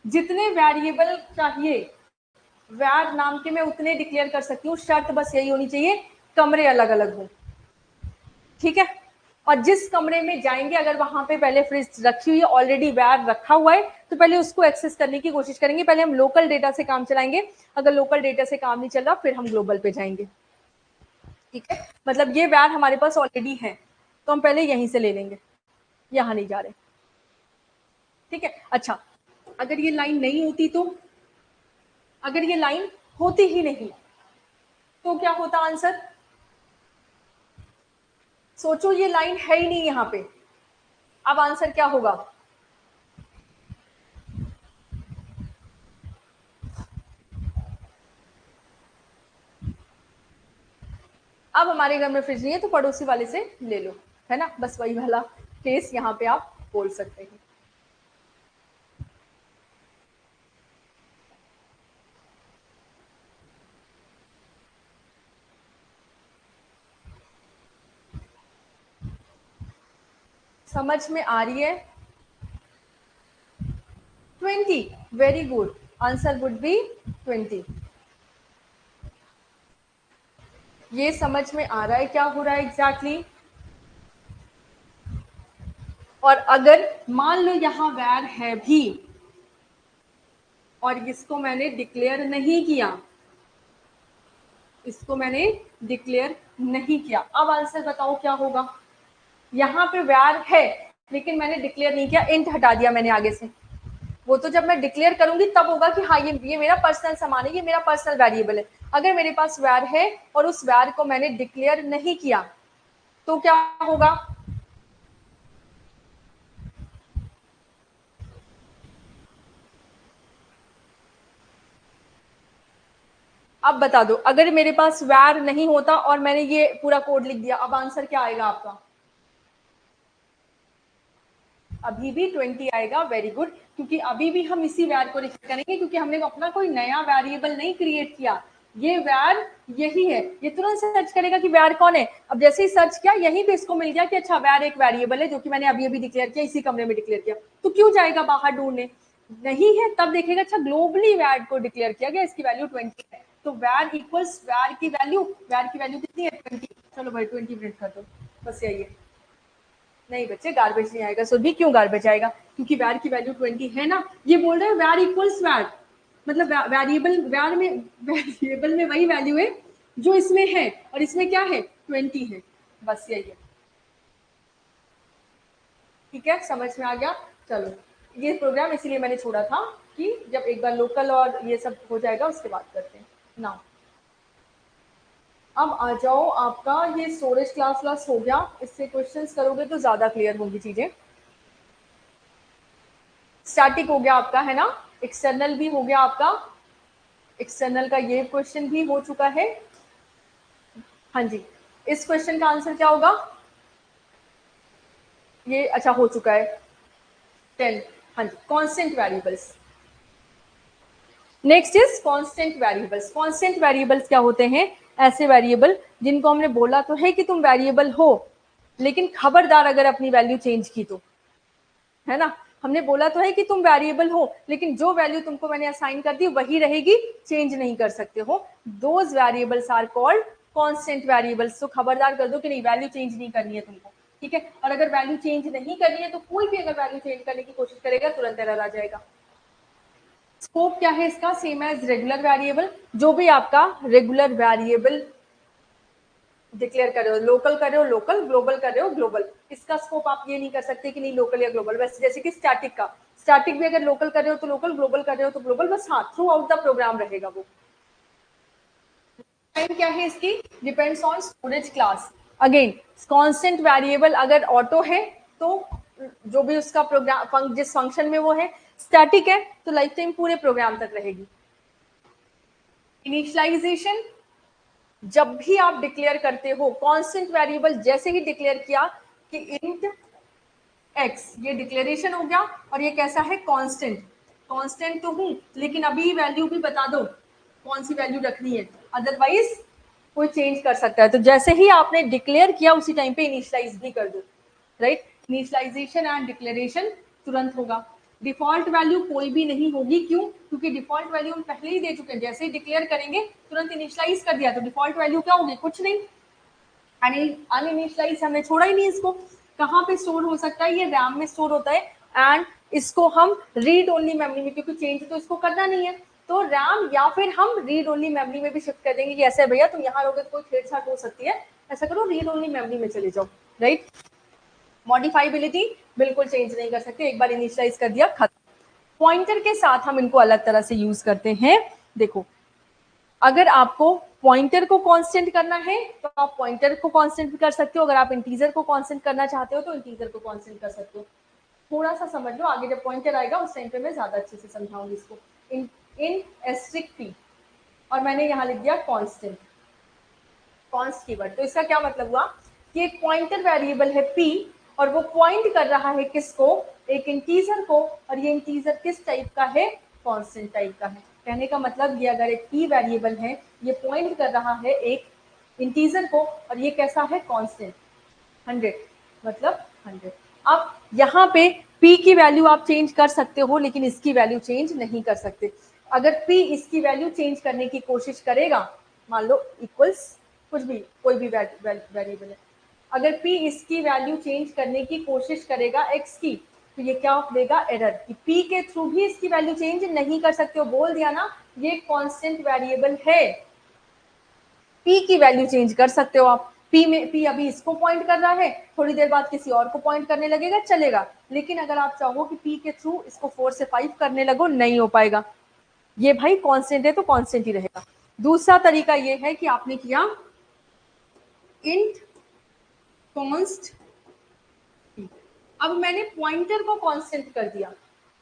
जितने वेरिएबल चाहिए वैर नाम के मैं उतने डिक्लेयर कर सकती हूँ, शर्त बस यही होनी चाहिए कमरे अलग अलग हो, ठीक है। और जिस कमरे में जाएंगे, अगर वहां पे पहले फ्रिज रखी हुई है, ऑलरेडी वैर रखा हुआ है, तो पहले उसको एक्सेस करने की कोशिश करेंगे। पहले हम लोकल डेटा से काम चलाएंगे, अगर लोकल डेटा से काम नहीं चल रहा फिर हम ग्लोबल पे जाएंगे, ठीक है। मतलब ये वैर हमारे पास ऑलरेडी है तो हम पहले यहीं से ले लेंगे, यहां नहीं जा रहे, ठीक है। अच्छा, अगर ये लाइन नहीं होती तो, अगर ये लाइन होती ही नहीं तो क्या होता आंसर? सोचो, ये लाइन है ही नहीं यहाँ पे, अब आंसर क्या होगा? अब हमारे घर में फ्रिज नहीं है तो पड़ोसी वाले से ले लो, है ना। बस वही वाला केस यहाँ पे आप बोल सकते हैं। समझ में आ रही है? 20, very good, answer would B 20। ये समझ में आ रहा है क्या हो रहा है एग्जैक्टली exactly? और अगर मान लो यहाँ वैर है भी और इसको मैंने डिक्लेयर नहीं किया, इसको मैंने डिक्लेयर नहीं किया, अब आंसर बताओ क्या होगा? यहाँ पे वैर है लेकिन मैंने डिक्लेयर नहीं किया, इंट हटा दिया मैंने आगे से। वो तो जब मैं डिक्लेयर करूंगी तब होगा कि हाँ ये मेरा पर्सनल सामान है, ये मेरा पर्सनल वेरिएबल है। अगर मेरे पास वैर है और उस वैर को मैंने डिक्लेयर नहीं किया तो क्या होगा? अब बता दो, अगर मेरे पास वैर नहीं होता और मैंने ये पूरा कोड लिख दिया, अब आंसर क्या आएगा आपका? अभी भी 20 आएगा, वेरी गुड, क्योंकि अभी भी हम इसी वैर को रिफर करेंगे क्योंकि हमने अपना कोई नया वेरिएबल नहीं क्रिएट किया। ये वैर यही है, ये तुरंत सर्च करेगा कि वैर कौन है। अब जैसे ही सर्च किया यहीं पे इसको मिल गया कि अच्छा वैर एक वेरिएबल है जो कि मैंने अभी अभी डिक्लेयर किया, इसी कमरे में डिक्लेयर किया, तो क्यों जाएगा बाहर ढूंढने? नहीं है तब देखेगा अच्छा ग्लोबली वैर को डिक्लेयर किया गया, इसकी वैल्यू 20 है, तो वैर इक्वल्स वैर की वैल्यू कितनी है? 20। चलो भाई 20 प्रिंट कर दो, बस यही है। नहीं बच्चे गार्बेज नहीं आएगा। सुरभि क्यों गार्बेज आएगा? क्योंकि वैर की वैल्यू 20 है ना। ये बोल रहे हैं वैर इक्वल्स वैर, मतलब वेरिएबल में वही वैल्यू है जो इसमें है और इसमें क्या है 20 है, बस यही है। ठीक है, समझ में आ गया। चलो ये प्रोग्राम इसीलिए मैंने छोड़ा था कि जब एक बार लोकल और ये सब हो जाएगा उसके बाद करते हैं ना। अब आ जाओ, आपका ये स्टोरेज क्लास हो गया, इससे क्वेश्चंस करोगे तो ज्यादा क्लियर होंगी चीजें। स्टैटिक हो गया आपका, है ना। एक्सटर्नल भी हो गया आपका, एक्सटर्नल का ये क्वेश्चन भी हो चुका है। हाँ जी, इस क्वेश्चन का आंसर क्या होगा? ये अच्छा हो चुका है 10। हाँ जी, constant variables. Next is constant variables. Constant variables क्या होते हैं? ऐसे वेरिएबल जिनको हमने बोला तो है कि तुम वेरिएबल हो, लेकिन खबरदार अगर अपनी वैल्यू चेंज की तो, है ना। हमने बोला तो है कि तुम वेरिएबल हो, लेकिन जो वैल्यू तुमको मैंने असाइन कर दी वही रहेगी, चेंज नहीं कर सकते हो। Those variables are called constant variables. तो खबरदार कर दो कि नहीं, वैल्यू चेंज नहीं करनी है तुमको, ठीक है। और अगर वैल्यू चेंज नहीं करनी है तो कोई भी अगर वैल्यू चेंज करने की कोशिश करेगा तुरंत एरर आ जाएगा। स्कोप क्या है इसका? Same as regular variable. जो भी आपका रेगुलर वेरिएबल डिक्लेयर कर रहे हो, लोकल कर रहे हो लोकल, ग्लोबल कर रहे हो ग्लोबल, इसका स्कोप आप ये नहीं कर सकते कि नहीं लोकल या ग्लोबल। वैसे जैसे कि स्टैटिक का, स्टैटिक भी अगर लोकल कर रहे हो तो लोकल, ग्लोबल कर रहे हो तो ग्लोबल, बस हाँ थ्रू आउट द प्रोग्राम रहेगा वो। टाइम क्या है इसकी? Depends on storage class. Again constant variable अगर ऑटो है तो जो भी उसका प्रोग्राम जिस फंक्शन में वो है, स्टैटिक है तो लाइफ टाइम पूरे प्रोग्राम तक रहेगी। इनिशियलाइजेशन जब भी आप डिक्लेयर करते हो कांस्टेंट वेरिएबल, जैसे ही डिक्लेयर किया कि इंट एक्स, ये डिक्लेरेशन हो गया और ये कैसा है? कांस्टेंट। कांस्टेंट तो हूं, लेकिन अभी वैल्यू भी बता दो कौन सी वैल्यू रखनी है, अदरवाइज कोई चेंज कर सकता है। तो जैसे ही आपने डिक्लेयर किया उसी टाइम पे इनिशियलाइज भी कर दो, राइट। इनिशियलाइजेशन एंड डिक्लेरेशन तुरंत होगा। डिफॉल्ट वैल्यू कोई भी नहीं होगी, क्यों? क्योंकि डिफॉल्ट वैल्यू हम पहले ही दे चुके हैं, जैसे ही डिक्लेयर करेंगे तुरंत इनिशियलाइज कर दिया, तो डिफॉल्ट वैल्यू क्या होगी? कुछ नहीं। अनइनिशियलाइज हमने छोड़ा ही नहीं इसको। कहाँ पे स्टोर हो सकता है? ये रैम में स्टोर होता है, एंड इसको हम रीड ओनली मेमोरी में, क्योंकि चेंज तो इसको करना नहीं है, तो रैम या फिर हम रीड ओनली मेमोरी में भी शिफ्ट कर देंगे कि ऐसे भैया तुम यहाँ रहोगे तो कोई छेड़छाड़ हो सकती है, ऐसा करो रीड ओनली मेमोरी में चले जाओ, राइट। मॉडिफाइबिलिटी बिल्कुल चेंज नहीं कर सकते, एक बार इनिशियलाइज कर दिया खत्म। पॉइंटर के साथ हम इनको अलग तरह से यूज करते हैं। देखो, अगर आपको पॉइंटर को कांस्टेंट करना है तो आप पॉइंटर को कांस्टेंट भी कर सकते हो, अगर आप इंटीजर को कांस्टेंट करना चाहते हो तो इंटीजर को कांस्टेंट कर सकते हो। थोड़ा सा समझ लो, आगे जब पॉइंटर आएगा उस टाइम पे मैं ज्यादा अच्छे से समझाऊंगी इसको। इन एस्ट्रिक पी, और मैंने यहाँ लिख दिया कांस्टेंट, कॉन्स्ट कीवर्ड। तो इसका क्या मतलब हुआ कि एक पॉइंटर वेरिएबल है p और वो पॉइंट कर रहा है किसको? एक इंटीजर को, और ये इंटीजर किस टाइप का है? कांस्टेंट टाइप का है। कहने का मतलब ये अगर एक p वेरिएबल है, ये पॉइंट कर रहा है एक इंटीजर को, और ये कैसा है? कांस्टेंट, 100, मतलब 100। अब यहाँ पे p की वैल्यू आप चेंज कर सकते हो, लेकिन इसकी वैल्यू चेंज नहीं कर सकते। अगर p इसकी वैल्यू चेंज करने की कोशिश करेगा, मान लो इक्वल्स कुछ भी, कोई भी वेरिएबल है, अगर p इसकी वैल्यू चेंज करने की कोशिश करेगा x की, तो ये क्या देगा? एरर, कि p के थ्रू भी इसकी वैल्यू चेंज नहीं कर सकते हो। बोल दिया ना, ये कांस्टेंट वेरिएबल है, p की वैल्यू चेंज कर सकते हो आप। p में p अभी इसको पॉइंट कर रहा है, थोड़ी देर बाद किसी और को पॉइंट करने लगेगा, चलेगा। लेकिन अगर आप चाहो कि p के थ्रू इसको 4 से 5 करने लगो, नहीं हो पाएगा। ये भाई कांस्टेंट है तो कांस्टेंट ही रहेगा। दूसरा तरीका ये है कि आपने किया इंट कॉन्स्ट, अब मैंने पॉइंटर को कांस्टेंट कर दिया।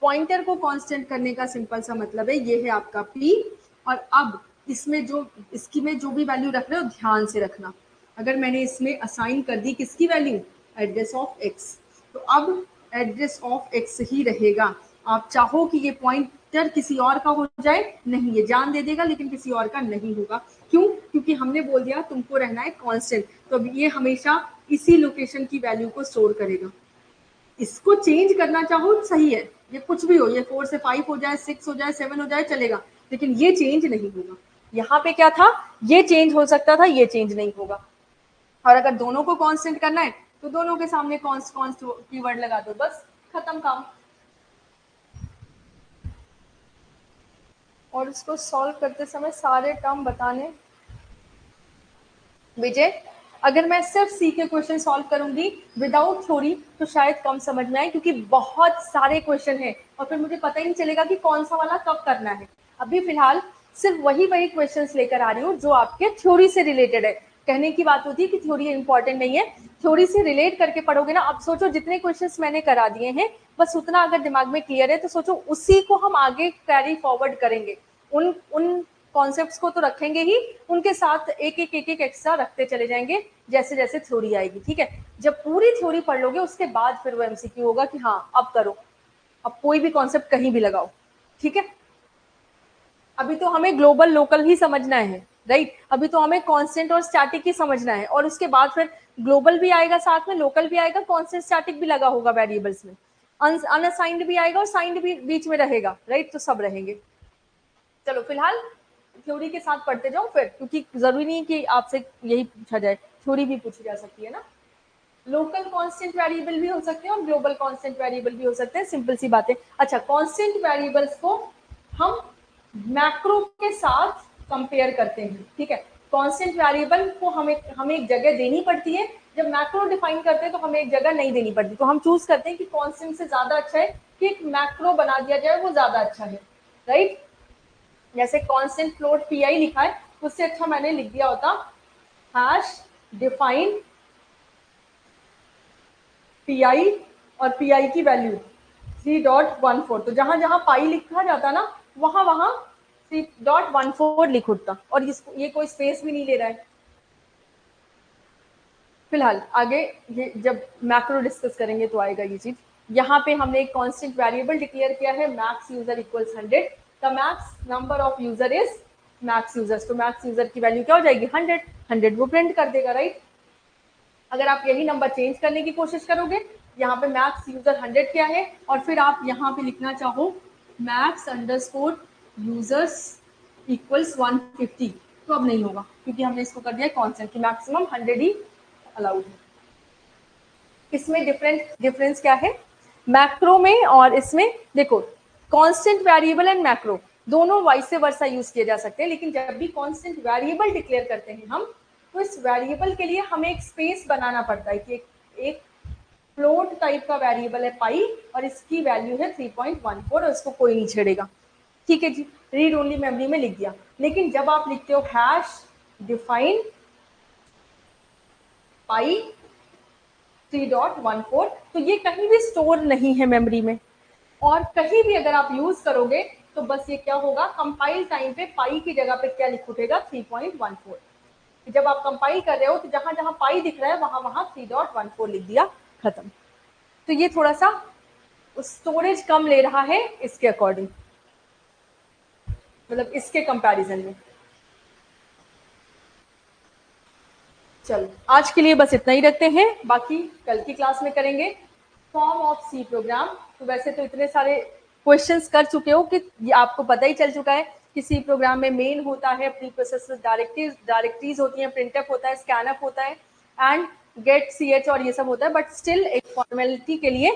पॉइंटर को कांस्टेंट करने का सिंपल सा मतलब है, ये है आपका p, और अब इसमें जो इसकी में जो भी वैल्यू रख रहे हो ध्यान से रखना। अगर मैंने इसमें असाइन कर दी किसकी वैल्यू? एड्रेस ऑफ x, तो अब एड्रेस ऑफ x ही रहेगा। आप चाहो कि ये पॉइंटर किसी और का हो जाए, नहीं, ये जान दे देगा लेकिन किसी और का नहीं होगा। क्यों? क्योंकि हमने बोल दिया तुमको रहना है कांस्टेंट, तो अब ये हमेशा इसी लोकेशन की वैल्यू को स्टोर करेगा। इसको चेंज करना चाहो सही है, ये कुछ भी हो, ये 4 से 5 हो जाए, 6 हो जाए, 7 हो जाए, चलेगा, लेकिन ये चेंज नहीं होगा। यहाँ पे क्या था? ये चेंज हो सकता था, ये चेंज नहीं होगा। और अगर दोनों को कांस्टेंट करना है तो दोनों के सामने कॉन्स्ट कॉन्स्ट कीवर्ड लगा दो, बस खत्म काम। और इसको सॉल्व करते समय सारे टर्म बताने। विजय, अगर मैं सिर्फ सी के क्वेश्चन सॉल्व करूंगी विदाउट थ्योरी तो शायद कम समझ में आए, क्योंकि बहुत सारे क्वेश्चन हैं और फिर मुझे पता ही नहीं चलेगा कि कौन सा वाला कब करना है। अभी फिलहाल सिर्फ वही क्वेश्चंस लेकर आ रही हूँ जो आपके थ्योरी से रिलेटेड है। कहने की बात होती है कि थ्योरी इंपॉर्टेंट नहीं है, थ्योरी से रिलेट करके पढ़ोगे ना। अब सोचो जितने क्वेश्चंस मैंने करा दिए हैं बस उतना अगर दिमाग में क्लियर है तो सोचो उसी को हम आगे कैरी फॉरवर्ड करेंगे। उन कॉन्सेप्ट्स को तो रखेंगे ही, उनके साथ एक एक एक्स्ट्रा रखते चले जाएंगे जैसे जैसे थ्योरी आएगी। ठीक है, जब पूरी थ्योरी पढ़ लोगे उसके बाद फिर वो एमसीक्यू होगा कि हाँ अब करो, अब कोई भी कॉन्सेप्ट कहीं भी लगाओ। ठीक है, अभी तो हमें ग्लोबल लोकल ही समझना है, राइट। अभी तो हमें कांस्टेंट और स्टैटिक ही समझना है, और उसके बाद फिर ग्लोबल भी आएगा, साथ में लोकल भी आएगा, कांस्टेंट स्टैटिक भी लगा होगा वेरिएबल्स में, अनअसाइंड भी आएगा और साइंड भी बीच में रहेगा, राइट। तो सब रहेंगे। चलो फिलहाल थ्योरी के साथ पढ़ते जाओ फिर, क्योंकि जरूरी नहीं कि आपसे यही पूछा जाए, थ्योरी भी पूछी जा सकती है ना। लोकल कांस्टेंट वेरिएबल भी हो सकते हैं और ग्लोबल कांस्टेंट वेरिएबल भी हो सकते हैं, सिंपल सी बात है। अच्छा, कांस्टेंट वेरिएबल्स को हम मैक्रो के साथ कंपेयर करते हैं। ठीक है, कांस्टेंट वेरिएबल को हमें एक जगह देनी पड़ती है, जब मैक्रो डिफाइन करते हैं तो हमें एक जगह नहीं देनी पड़ती, तो हम चूज करते हैं कि कांस्टेंट से ज्यादा अच्छा है कि एक मैक्रो बना दिया जाए, वो ज्यादा अच्छा है, राइट। जैसे कांस्टेंट फ्लोट पी आई लिखा है, उससे अच्छा मैंने लिख दिया होता हैश डिफाइन पी आई और पी आई की वैल्यू 3.14। तो जहां जहां पाई लिखा जाता ना वहां वहां 3.14 लिख उठता, और ये कोई स्पेस भी नहीं ले रहा है। फिलहाल आगे ये जब मैक्रो डिस्कस करेंगे तो आएगा ये चीज। यहाँ पे हमने एक कांस्टेंट वेरिएबल डिक्लेयर किया है, max user equals 100। The max number of user is max users, तो मैक्स यूजर की वैल्यू क्या हो जाएगी 100 वो प्रिंट कर देगा, राइट। अगर आप यही नंबर चेंज करने की कोशिश करोगे, यहाँ पे मैक्स यूजर 100 क्या है, और फिर आप यहाँ पे लिखना चाहो मैक्स अंडरस्कोर यूजर्स इक्वल्स 150, तो अब नहीं होगा, क्योंकि हमने इसको कर दिया कॉन्स्टेंट कि मैक्सिमम 100 ही अलाउड है। इसमें डिफरेंस क्या है मैक्रो में और इसमें? देखो, कांस्टेंट वेरिएबल एंड मैक्रो दोनों वाइस वर्सा यूज किए जा सकते हैं, लेकिन जब भी कांस्टेंट वेरिएबल डिक्लेयर करते हैं हम, तो इस वेरिएबल के लिए हमें एक स्पेस बनाना पड़ता है कि एक फ्लोट टाइप का वेरिएबल है पाई, और इसकी वैल्यू है 3.14 और इसको कोई नहीं छेड़ेगा। ठीक है जी, रीड ओनली मेमोरी में लिख दिया। लेकिन जब आप लिखते हो हैश डिफाइन पाई 3.14, तो ये कहीं भी स्टोर नहीं है मेमोरी में, और कहीं भी अगर आप यूज करोगे तो बस ये क्या होगा, कंपाइल टाइम पे पाई की जगह पे क्या लिख उठेगा 3.14। जब आप कंपाइल कर रहे हो तो जहां जहां पाई दिख रहा है वहां वहां 3.14 लिख दिया, खत्म। तो ये थोड़ा सा स्टोरेज कम ले रहा है इसके अकॉर्डिंग, मतलब इसके कंपैरिजन में। चलो आज के लिए बस इतना ही रखते हैं, बाकी कल की क्लास में करेंगे फॉर्म ऑफ सी प्रोग्राम। तो वैसे तो इतने सारे क्वेश्चंस कर चुके हो कि ये आपको पता ही चल चुका है कि सी प्रोग्राम में मेन होता है, प्री प्रोसेसर डायरेक्टरीज होती है, प्रिंटफ होता है, स्कैनअप होता है, एंड गेट सी एच और ये सब होता है। बट स्टिल एक फॉर्मेलिटी के लिए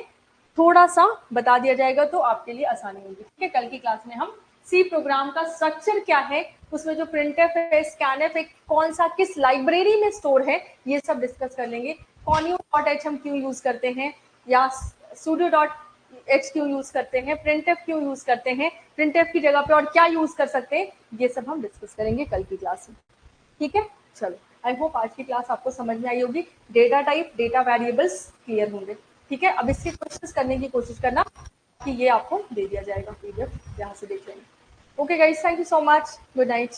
थोड़ा सा बता दिया जाएगा तो आपके लिए आसानी होगी। ठीक है, कल की क्लास में हम सी प्रोग्राम का स्ट्रक्चर क्या है, उसमें जो प्रिंटफ है, स्कैनफ है, कौन सा किस लाइब्रेरी में स्टोर है, ये सब डिस्कस कर लेंगे। conio.h हम क्यों यूज करते हैं, या sudo.h क्यों यूज करते हैं, प्रिंटफ क्यों यूज करते हैं, प्रिंटफ की जगह पे और क्या यूज कर सकते हैं, ये सब हम डिस्कस करेंगे कल की क्लास में। ठीक है, चलो आई होप आज की क्लास आपको समझ में आई होगी, data type, data variables clear होंगे। ठीक है, अब इसके क्वेश्चंस करने की कोशिश करना कि ये आपको दे दिया जाएगा पीडीएफ, यहाँ से देख लेंगे। Okay guys, thank you so much, good night.